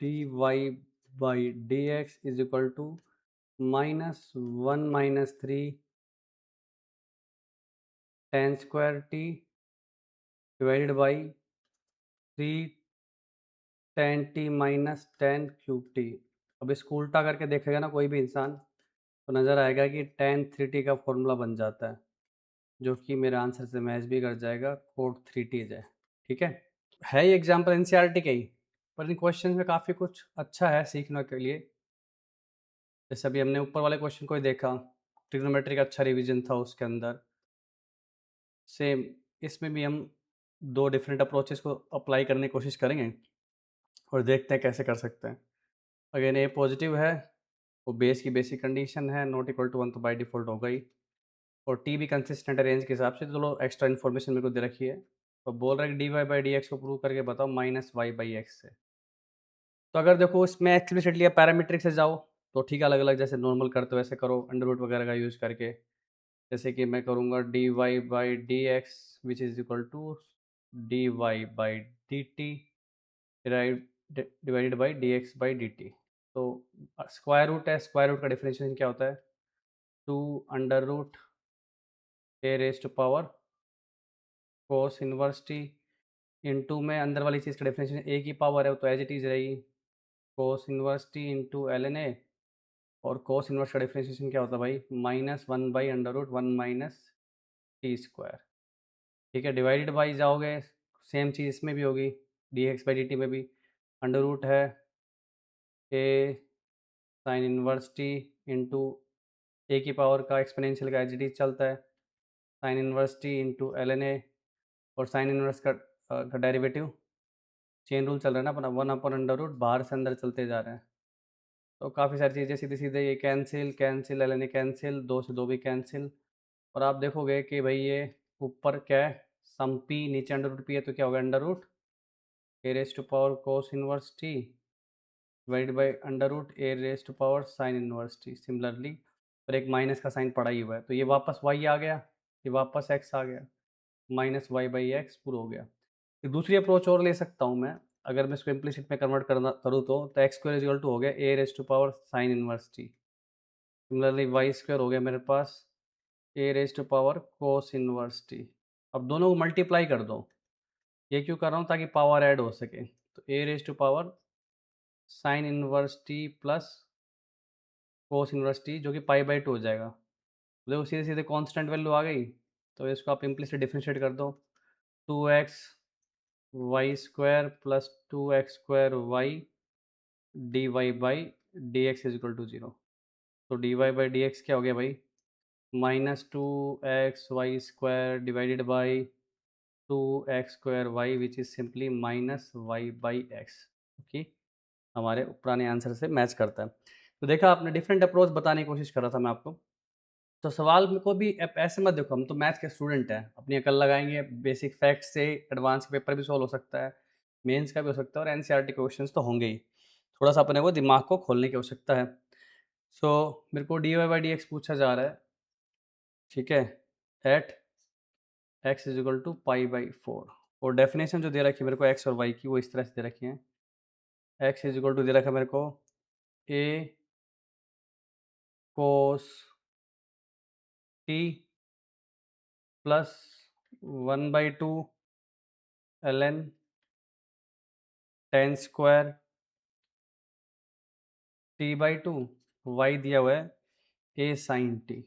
dy/dx is equal to -1 - 3 tan² divided by 3 tan t minus tan³ t। अब इसको उल्टा करके देखेगा ना कोई भी इंसान, तो नज़र आएगा कि tan 3t का फॉर्मूला बन जाता है, जो कि मेरे आंसर से मैच भी कर जाएगा, cot 3t है, ठीक है ये एग्जाम्पल एनसीईआरटी का ही, पर इन क्वेश्चन में काफ़ी कुछ अच्छा है सीखने के लिए। जैसे अभी हमने ऊपर वाले क्वेश्चन को ही देखा, ट्रिग्नोमेट्री का अच्छा रिवीजन था उसके अंदर, सेम इसमें भी हम दो डिफरेंट अप्रोचेस को अप्लाई करने की कोशिश करेंगे और देखते हैं कैसे कर सकते हैं। अगेन ए पॉजिटिव है, वो बेस की बेसिक कंडीशन है, नॉट इक्वल टू 1 तो बाय डिफ़ॉल्ट हो गई, और टी भी कंसिस्टेंट है रेंज के हिसाब से, तो चलो एक्स्ट्रा इन्फॉर्मेशन मेरे को दे रखी है। तो बोल रहा है कि dy/dx को प्रूव करके बताओ -y/x से। तो अगर देखो इसमें एक्सप्लिसिटली या पैरामीट्रिक से जाओ तो ठीक है, अलग अलग जैसे नॉर्मल करते हो वैसे करो, अंडर रूट वगैरह का यूज़ करके। जैसे कि मैं करूँगा dy/dx which is equal to dy/dt divided by dx/dt। तो स्क्वायर रूट है, स्क्वायर रूट का डिफरेंशिएशन क्या होता है, 2√a⁻⁴ cos inverse t into में अंदर वाली चीज़ का डिफरेंशिएशन a की पावर है, वो तो एज इट इज़ रहेगी, cos inverse t into ln a, और cos इनवर्स का डिफरेंशिएशन क्या होता है भाई, -1/√1 t², ठीक है। डिवाइडेड बाई जाओगे, सेम चीज़ इसमें भी होगी, dx/dt में भी अंडर रूट है a sine inverse t into a की पावर का एक्सपोनेंशियल का एच चलता है, sine inverse t into ln a, और साइन इनवर्स का डेरिवेटिव चेन रूल चल रहा है ना अपना, 1/√, बाहर से अंदर चलते जा रहे हैं। तो काफ़ी सारी चीज़ें सीधे सीधे ये cancel cancel, l n a cancel, 2 से 2 भी कैंसिल। और आप देखोगे कि भाई ये ऊपर क्या है, सम पी, नीचे √p है, तो क्या होगा, √a⁻⁴ cos inverse t divide by √a⁻sin inverse t। Similarly और एक माइनस का साइन पड़ा ही हुआ है, तो ये वापस y आ गया, ये वापस x आ गया, -y/x पूरा हो गया। एक दूसरी अप्रोच और ले सकता हूँ मैं, अगर मैं इसको इम्प्लिसिट में कन्वर्ट करना करूँ तो x² हो गया a⁻sin inverse t। Similarly y² हो गया मेरे पास a⁻cos इनवर्स t। अब दोनों को मल्टीप्लाई कर दो, ये क्यों कर रहा हूँ, ताकि पावर ऐड हो सके। तो a⁻sin inverse t plus cos inverse t, जो कि π/2 हो जाएगा। देखो सीधे सीधे कांस्टेंट वैल्यू आ गई, तो इसको आप इम्प्लिसिट डिफरेंशिएट कर दो, 2x y² plus 2x² dy by dx is equal to 0। तो dy बाई dx क्या हो गया भाई, -2x y² divided by 2x² which is simply -y/x। Okay, हमारे पुराने आंसर से मैच करता है। तो देखा आपने, डिफरेंट अप्रोच बताने की कोशिश कर रहा था मैं आपको। तो सवाल को भी ऐसे मत देखो, हम तो मैथ्स के स्टूडेंट हैं, अपनी अकल लगाएंगे, बेसिक फैक्ट से एडवांस पेपर भी सॉल्व हो सकता है, मेंस का भी हो सकता है, और एनसीईआरटी क्वेश्चंस तो होंगे ही। थोड़ा सा अपने को दिमाग को खोलने की आवश्यकता है। सो मेरे को dy बाई डी एक्स पूछा जा रहा है, ठीक है, at x is equal to π/4। और डेफिनेशन जो दे रखी है मेरे को x और y की, वो इस तरह से दे रखी है। x इज इक्वल टू दे रखा है मेरे को a cos t plus 1/2 ln tan square t/2, y दिया हुआ है a sin t।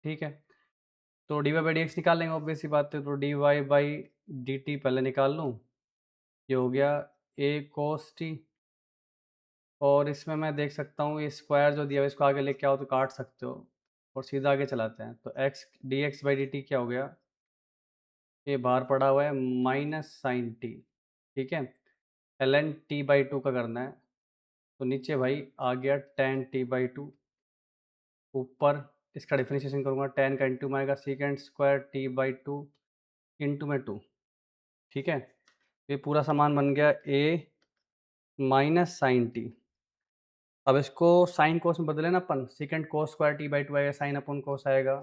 ठीक है, तो dy बाई डी एक्स निकाल लेंगे, ऑब्वियस सी बात है। तो dy बाई डी टी पहले निकाल लूँ, ये हो गया a cos t, और इसमें मैं देख सकता हूँ ये स्क्वायर जो दिया हुआ है, इसको आगे लेके आओ तो काट सकते हो, और सीधा आगे चलाते हैं। तो x dx by D t क्या हो गया, ये बाहर पड़ा हुआ है -sin t। ठीक है, ln t/2 का करना है, तो नीचे भाई आ गया tan t/2, ऊपर इसका डिफरेंशिएशन करूँगा, tan का इंटू में आएगा सेकेंड स्क्वायर t/2 इंटू में 2। ठीक है, ये पूरा सामान बन गया a -sin t। अब इसको साइन कोस में बदले ना अपन, सेकेंड कोस स्क्वायर t/2 आएगा, साइन अपन कोस आएगा,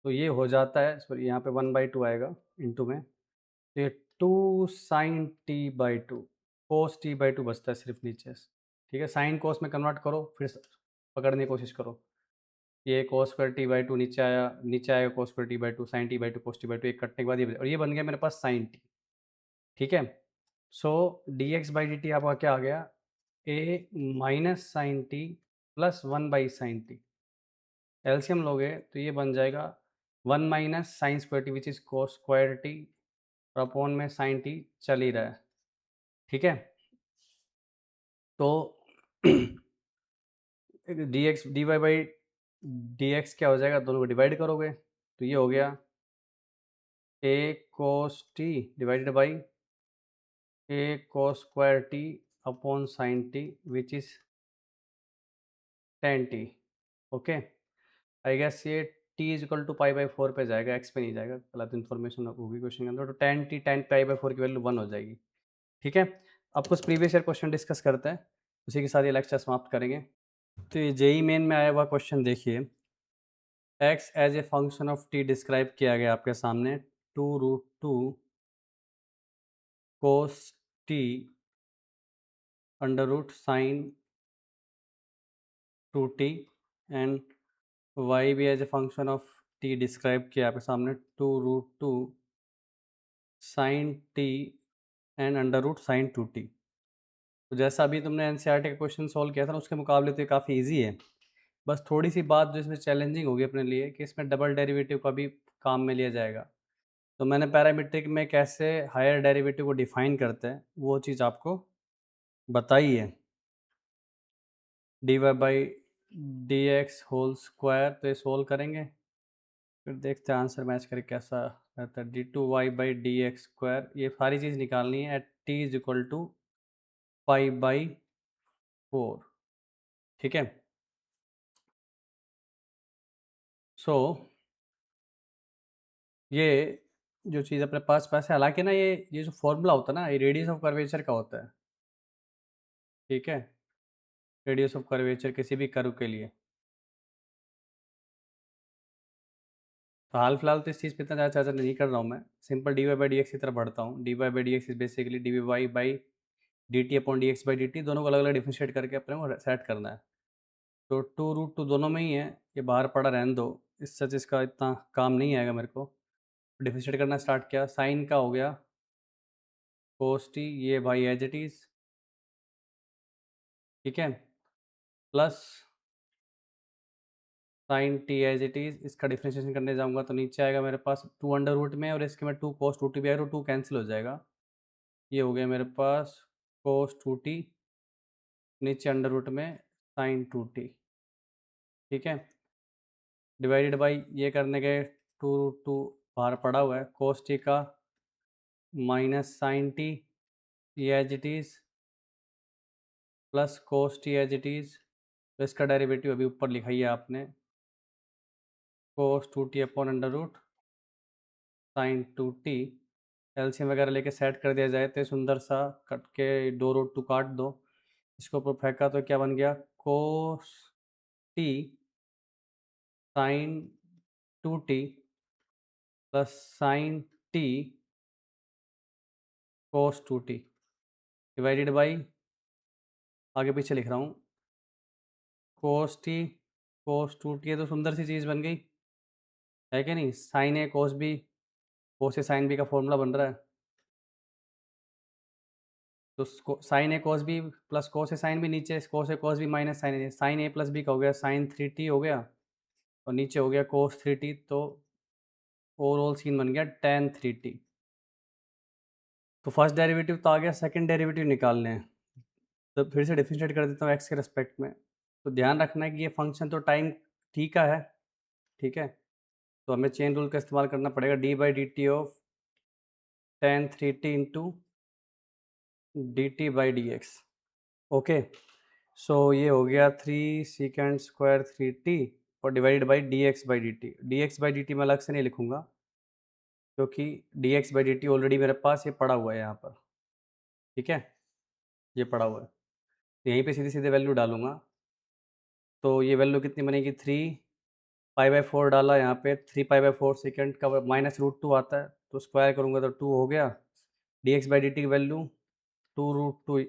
तो ये हो जाता है, सॉरी यहाँ पे 1/2 आएगा इंटू में, तो ये 2 sin t/2 कोस t/2 बचता है सिर्फ नीचे। ठीक है, साइन कोस में कन्वर्ट करो, फिर पकड़ने की कोशिश करो। ये कोस स्क्वायर t/2 नीचे आया, नीचे आएगा cos square t/2, sign t/2 कोस t/2, एक कटने के बाद ये, और ये बन गया मेरे पास साइन t। ठीक है, so dx by D t आपका क्या आ गया, a -sin t plus 1/sin t। LCM लोगे तो ये बन जाएगा 1 - sin square t which is cos square t, और अपॉन में sin t चल ही रहा है। ठीक है, तो dx dy बाई dx क्या हो जाएगा, दोनों को डिवाइड करोगे तो ये हो गया a cos t divided by a cos square t upon sin t which is tan t। Okay, I guess ये t इज इक्वल टू π/4 पे जाएगा, x पे नहीं जाएगा, गलत इन्फॉर्मेशन होगी क्वेश्चन के अंदर। तो tan π/4 की वैल्यू 1 हो जाएगी। ठीक है, अब कुछ प्रीवियस ईयर क्वेश्चन डिस्कस करते हैं, उसी के साथ ये लेक्चर समाप्त करेंगे। तो ये जेई मेन में आया हुआ क्वेश्चन देखिए, x as a function of t describe किया गया आपके सामने, 2√2 cos t √sin 2t, and y भी as a function of t describe किया आपके सामने, 2√2 sin t and √sin 2t। तो जैसा अभी तुमने एनसीईआरटी का क्वेश्चन सॉल्व किया था ना, उसके मुकाबले तो ये काफ़ी इजी है। बस थोड़ी सी बात जो इसमें चैलेंजिंग होगी अपने लिए, कि इसमें डबल डेरिवेटिव का भी काम में लिया जाएगा। तो मैंने पैरामीट्रिक में कैसे हायर डेरिवेटिव को डिफाइन करते हैं वो चीज़ आपको बताई है। dy by D x whole square, तो ये सोल्व करेंगे, फिर देखते हैं आंसर मैच करके कैसा रहता है। d2y/dx², ये सारी चीज़ निकालनी है at t is equal to 5/4। ठीक है। सो ये जो चीज़ अपने पास है, हालांकि ना ये जो फॉर्मूला होता है ना, ये रेडियस ऑफ कर्वेचर का होता है। ठीक है, रेडियस ऑफ कर्वेचर किसी भी कर्व के लिए। तो हाल फिलहाल तो इस चीज़ पे इतना ज़्यादा चर्चा नहीं कर रहा हूँ मैं, सिंपल dy/dx की तरफ बढ़ता हूँ। dy/dx इज बेसिकली dy/dt/dx/dt, दोनों को अलग अलग डिफरेंशिएट करके अपने को सेट करना है। तो 2√2 दोनों में ही है, ये बाहर पड़ा रहने दो, इस सच इसका इतना काम नहीं आएगा मेरे को। डिफरेंशिएट करना स्टार्ट किया, साइन का हो गया cos t, ये भाई एज इट इज़। ठीक है, plus sine t as it is, इसका डिफ्रेंशिएशन करने जाऊंगा तो नीचे आएगा मेरे पास 2 अंडर रूट में, और इसके में 2 cos 2t भी आएगा, 2 कैंसिल हो जाएगा। ये हो गया मेरे पास cos 2t, नीचे अंडर रूट में sin 2t। ठीक है, डिवाइडेड बाई ये करने के 2√2 बाहर पड़ा हुआ है, cos t का माइनस साइन टी, ये as it is, plus cos t as it is. तो इसका डेरिवेटिव अभी ऊपर लिखा ही है आपने, cos 2t upon under root sin 2t। LCM वगैरह लेके सेट कर दिया जाए तो सुंदर सा कट के 2√2 काट दो, इसको ऊपर फेंका तो क्या बन गया, cos t sin 2t plus sin t cos 2t divided by, आगे पीछे लिख रहा हूँ, cos t cos 2t, ये तो सुंदर सी चीज़ बन गई है कि नहीं। साइन ए cos b, cos ए साइन b का फॉर्मूला बन रहा है, तो साइन ए cos b प्लस cos ए साइन b, नीचे cos ए cos b माइनस साइन ए प्लस b का हो गया sin 3t हो गया, और नीचे हो गया cos 3t, तो ओवरऑल सीन बन गया tan 3t। तो फर्स्ट डेरिवेटिव तो आ गया, सेकंड डेरिवेटिव निकालने हैं, तो फिर से डिफरेंशिएट कर देता हूँ एक्स के रिस्पेक्ट में। तो ध्यान रखना है कि ये फंक्शन तो टाइम t का है। ठीक है, तो हमें चेन रूल का इस्तेमाल करना पड़ेगा, d/dt of tan 3t into dt/dx। Okay, so ये हो गया 3 sec² 3t और डिवाइडेड बाई dx/dt। dx/dt मैं अलग से नहीं लिखूंगा, क्योंकि dx/dt ऑलरेडी मेरे पास ये पड़ा हुआ है यहाँ पर। ठीक है, ये पड़ा हुआ है, तो यहीं पे सीधे सीधे वैल्यू डालूंगा। तो ये वैल्यू कितनी बनेगी, 3 π/4 डाला यहाँ पे, 3 π/4 सेकेंड का -√2 आता है, तो स्क्वायर करूँगा तो 2 हो गया। dx/dt की वैल्यू 2√2,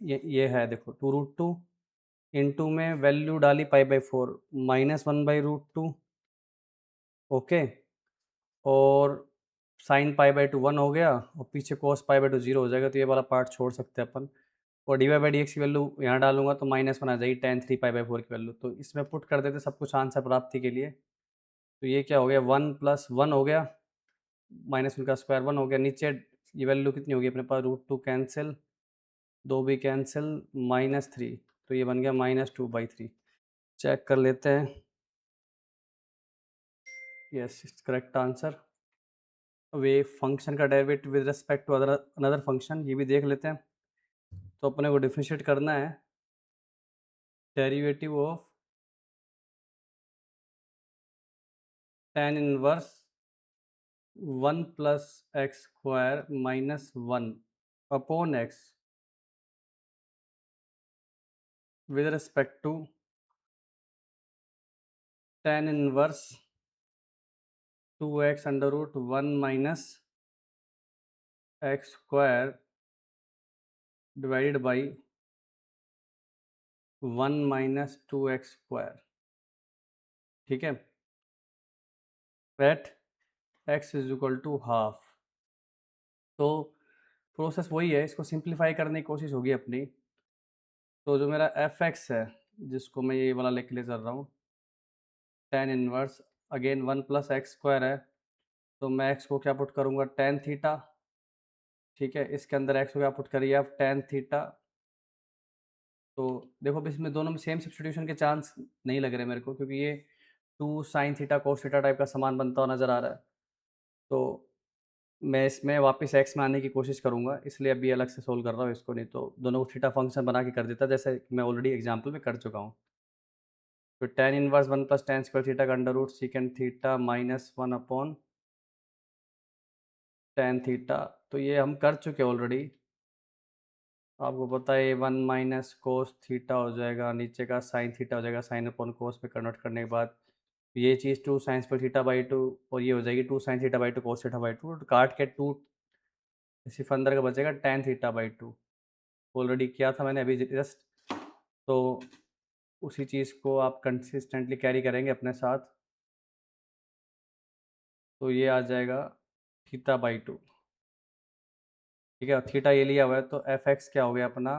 ये है देखो 2√2, इनटू में वैल्यू डाली π/4 -1/√2। ओके, और sin π/2 1 हो गया, और पीछे cos π/2 0 हो जाएगा, तो ये वाला पार्ट छोड़ सकते हैं अपन। और dy/dx की वैल्यू यहाँ डालूंगा तो -1 आ जाएगी tan 3 π/4 की वैल्यू, तो इसमें पुट कर देते सब कुछ आंसर प्राप्ति के लिए। तो ये क्या हो गया, 1 + 1 हो गया, -1 का स्क्वायर 1 हो गया, नीचे ये वैल्यू कितनी होगी अपने पास, √2 कैंसिल, 2 भी कैंसिल, -3, तो ये बन गया -2/3। चेक कर लेते हैं, यस इट्स करेक्ट आंसर। वे फंक्शन का derivative with respect to another function, ये भी देख लेते हैं। तो अपने को डिफरेंशिएट करना है, derivative of tan inverse 1 + x² - 1 upon x with respect to tan inverse 2x √1 - x² divided by 1 - 2x²। ठीक है, at x is equal to half. तो प्रोसेस वही है, इसको सिंप्लीफाई करने की कोशिश होगी अपनी। तो जो मेरा fx है, जिसको मैं ये वाला लिख ले चल रहा हूँ, tan इनवर्स अगेन 1 + x² है, तो मैं x को क्या पुट करूँगा, tan थीटा। ठीक है, इसके अंदर x को क्या पुट करिए आप, tan थीटा। तो देखो अब इसमें दोनों में सेम सब्स्टिट्यूशन के चांस नहीं लग रहे मेरे को, क्योंकि ये 2 sine theta cos theta type का सामान बनता हुआ नज़र आ रहा है। तो मैं इसमें वापस एक्स में आने की कोशिश करूँगा, इसलिए अभी अलग से सोल्व कर रहा हूँ इसको, नहीं तो दोनों को थीटा फंक्शन बना के कर देता, जैसे मैं ऑलरेडी एग्जाम्पल में कर चुका हूँ। तो tan inverse 1 plus tan square theta का under root secant theta minus 1 upon tan theta, तो ये हम कर चुके ऑलरेडी। आपको पता है 1 माइनस कोस थीटा हो जाएगा, नीचे का साइन थीटा हो जाएगा, साइन अपॉन कोस में कन्वर्ट करने के बाद ये चीज़ 2 साइन स्क्वायर थीटा बाई 2, और ये हो जाएगी 2 sine theta by 2 cos theta by 2, काट के 2 सिर्फ अंदर का बचेगा tan थीटा बाई 2। ऑलरेडी किया था मैंने अभी जस्ट, तो उसी चीज़ को आप कंसिस्टेंटली कैरी करेंगे अपने साथ, तो ये आ जाएगा थीटा बाई 2। ठीक है, थीटा ये लिया हुआ है, तो एफ एक्स क्या हो गया अपना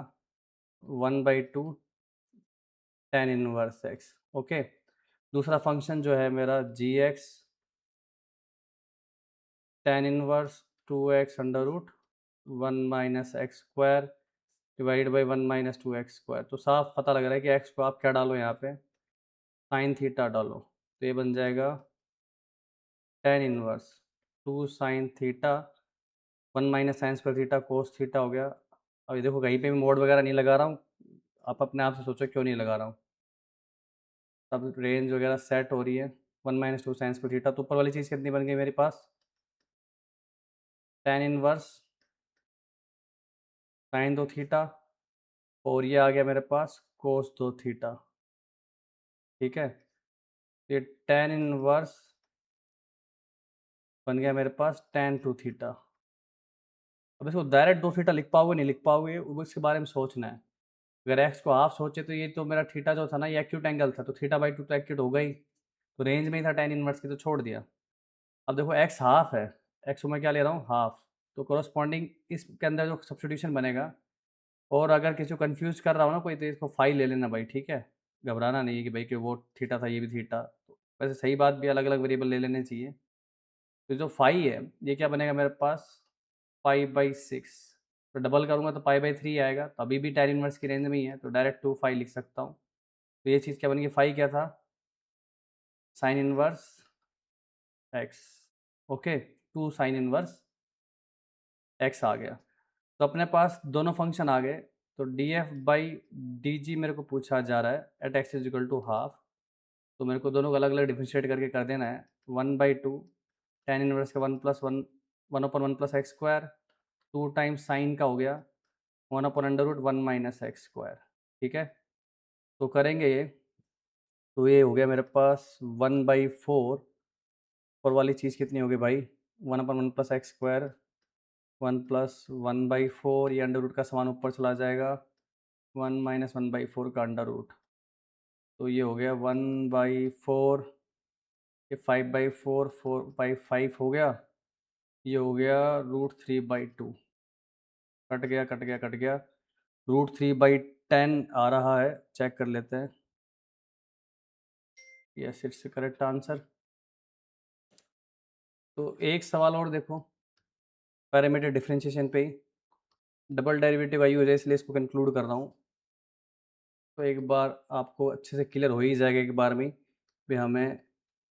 1/2 tan इनवर्स एक्स। ओके, दूसरा फंक्शन जो है मेरा g x tan inverse 2x under root 1 minus x square divide by 1 minus 2x square. तो साफ पता लग रहा है कि एक्स को आप क्या डालो यहाँ पे, साइन थीटा डालो, तो ये बन जाएगा tan inverse 2 sine theta 1 minus sign square theta cos theta हो गया। अभी देखो कहीं पे भी मोड वगैरह नहीं लगा रहा हूँ, आप अपने आप से सोचो क्यों नहीं लगा रहा हूँ। तब रेंज वगैरह सेट हो रही है, 1 माइनस 2 साइन स्क्वायर थीटा, तो ऊपर वाली चीज़ कितनी बन गई मेरे पास, tan इनवर्स साइन 2 थीटा, और ये आ गया मेरे पास कोस 2 थीटा। ठीक है, ये tan इनवर्स बन गया मेरे पास tan 2 थीटा। अब इसको डायरेक्ट 2 थीटा लिख पाओगे नहीं लिख पाओगे, वो इसके बारे में सोचना है। अगर एक्स को हाफ सोचे तो ये तो मेरा थीटा जो था ना, ये एक्यूट एंगल था, तो थीटा बाई 2 तो एक्यूट होगा ही, तो रेंज में ही था tan इनवर्स की, तो छोड़ दिया। अब देखो एक्स हाफ है, एक्स को मैं क्या ले रहा हूँ हाफ, तो कोरस्पॉन्डिंग इसके अंदर जो सब्सटीट्यूशन बनेगा, और अगर किसी को कंफ्यूज कर रहा हो ना कोई, तो इसको फाई ले लेना भाई, ठीक है, घबराना नहीं है कि भाई कि वो थीटा था ये भी थीटा, तो वैसे सही बात भी, अलग अलग वेरिएबल ले लेने चाहिए। तो जो फाई है ये क्या बनेगा मेरे पास 5/6, तो डबल करूँगा तो पाई/3 आएगा, तो अभी भी tan इनवर्स की रेंज में ही है, तो डायरेक्ट 2 फाई लिख सकता हूँ। तो ये चीज़ क्या बनेगी, फाई क्या था, sine inverse x. Okay, 2 sine inverse x आ गया। तो अपने पास दोनों फंक्शन आ गए, तो d f by d g मेरे को पूछा जा रहा है at x is equal to half, तो मेरे को दोनों को अलग अलग डिफ्रेंशिएट करके कर देना है। 1/2 tan इनवर्स का 1 plus 1 1/1 plus x square, 2 times sign का हो गया 1/√1 माइनस एक्स स्क्वायर। ठीक है, तो करेंगे ये, तो ये हो गया मेरे पास 1/4, और वाली चीज़ कितनी होगी भाई, 1/1 प्लस एक्स स्क्वायर 1 प्लस 1/4, ये अंडर रूट का समान ऊपर चला जाएगा, 1 माइनस 1/4 का अंडर रूट, तो ये हो गया 1/4, ये 5/4 4/5 हो गया, ये हो गया √3/2, कट गया कट गया कट गया, √3/10 आ रहा है, चेक कर लेते हैं। Yes, it's correct answer. तो एक सवाल और देखो, पैरामीटर डिफरेंशिएशन पे ही, डबल डेरिवेटिव आई हो जाए इसलिए इसको कंक्लूड कर रहा हूँ, तो एक बार आपको अच्छे से क्लियर हो ही जाएगा एक बार में भी हमें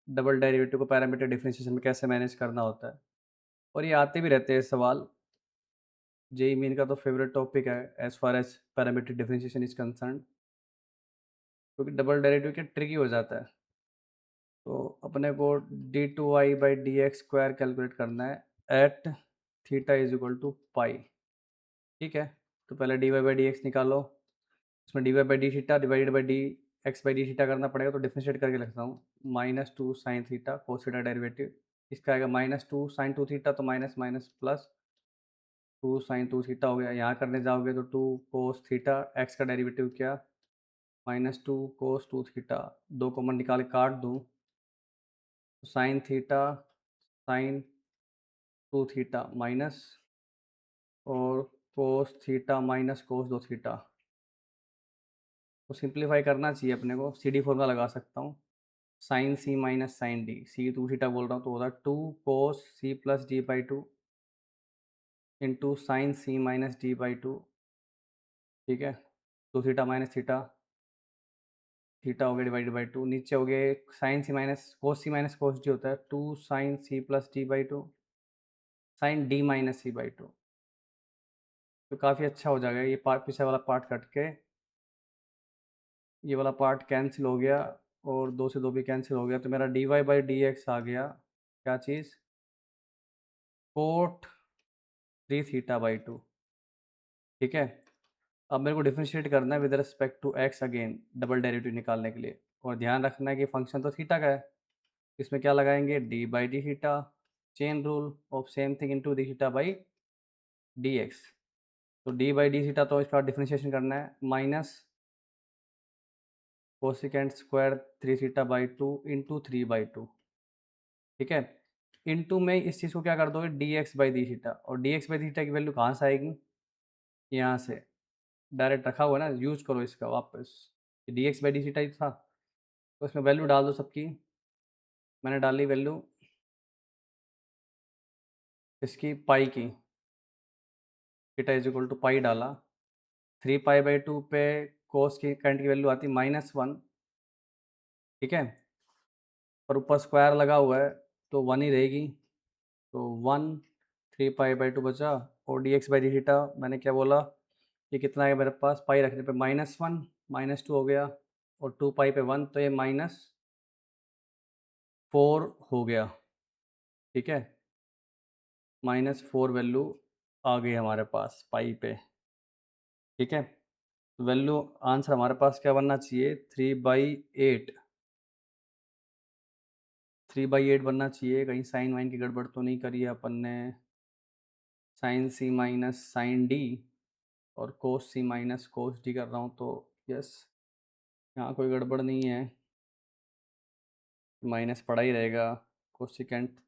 डबल डेरिवेटिव को पैरामीटर डिफरेंशिएशन में कैसे मैनेज करना होता है, और ये आते भी रहते हैं सवाल, जेई मीन का तो फेवरेट टॉपिक है as far as parameter differentiation is concern, क्योंकि डबल डेरिवेटिव क्या ट्रिकी हो जाता है। तो अपने को d2i/dx स्क्वायर कैलकुलेट करना है at theta is equal to pi. ठीक है, तो पहले dy/dx निकालो, इसमें dy/d theta divided by d x/d theta करना पड़ेगा, तो डिफरेंशिएट करके लिखता हूँ, -2 sine theta cos theta derivative, इसका आएगा -2 साइन 2 थीटा, तो minus minus plus 2 sine 2 theta हो गया, यहाँ करने जाओगे तो 2 कोस थीटा, एक्स का डेरिवेटिव क्या -2 कोस 2 थीटा, दो कॉमन निकाल के काट दूँ, sine theta sine 2 theta minus, और cos theta minus cos 2 theta, तो सिंप्लीफाई करना चाहिए अपने को, सी डी फॉर्मूला लगा सकता हूँ, sine C minus sine D, C 2 theta बोल रहा हूँ तो होगा 2 cos c+d/2 into sine C minus D by two. ठीक है, 2 थीटा माइनस थीटा थीटा हो गया डिवाइडेड बाई 2, नीचे हो गए sine C minus cos D होता है 2 sine C plus D by 2 sine D minus C by 2। तो काफ़ी अच्छा हो जाएगा ये पार्ट, पीछे वाला पार्ट कट के ये वाला पार्ट कैंसिल हो गया और 2 से 2 भी कैंसिल हो गया, तो मेरा d Y by D x आ गया क्या चीज़, कोट 3 थीटा बाई 2। ठीक है, अब मेरे को डिफरेंशिएट करना है with respect to X again, double derivative निकालने के लिए, और ध्यान रखना है कि फंक्शन तो थीटा का है, इसमें क्या लगाएंगे D by d theta, chain rule of same thing into D theta by D x. तो डी बाई डी थीटा तो इसका डिफरेंशिएशन करना है minus cosecant square 3 theta by 2 into 3 by 2। ठीक है, इनटू में इस चीज़ को क्या कर दोगे d x by d theta, और D x by d theta की वैल्यू कहाँ से आएगी, यहाँ से डायरेक्ट रखा हुआ है ना, यूज़ करो इसका वापस, d x by d theta ही था, तो इसमें वैल्यू डाल दो सबकी। मैंने डाली वैल्यू इसकी पाई की, थीटा इज इक्वल टू पाई डाला, 3 पाई बाई 2 पे कोस की करंट की वैल्यू आती -1। ठीक है, और ऊपर स्क्वायर लगा हुआ है तो 1 ही रहेगी, तो 1 3 पाई बाई 2 बचा, और D x by d theta मैंने क्या बोला, ये कितना है मेरे पास, पाई रखने पे -1 -2 हो गया, और 2 पाई पे 1 तो ये -4 हो गया। ठीक है, -4 वैल्यू आ गई हमारे पास पाई पे। ठीक है, वैल्यू आंसर हमारे पास क्या बनना चाहिए, 3/8, 3/8 बनना चाहिए, कहीं साइन वाइन की गड़बड़ तो नहीं करी है अपन ने, sign C minus sine D और कोस सी माइनस कोस डी कर रहा हूँ, तो यस यहाँ कोई गड़बड़ नहीं है, माइनस पड़ा ही रहेगा, कोसिकेंट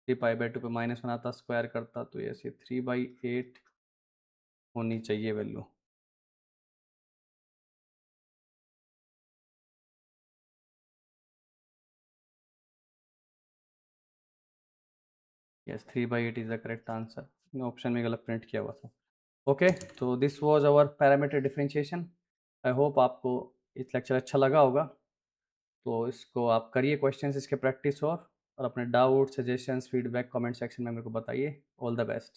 3 पाई बाई 2 पे -1 आता, स्क्वायर करता, तो ऐसे 3/8 होनी चाहिए value. Yes 3/8 is the correct answer, option में गलत प्रिंट किया हुआ था। ओके, तो this was our parameter differentiation. I hope आपको इस लेक्चर अच्छा लगा होगा, तो इसको आप करिए क्वेश्चंस इसके प्रैक्टिस और अपने doubt suggestions feedback comment section में मेरे को बताइए। All the best.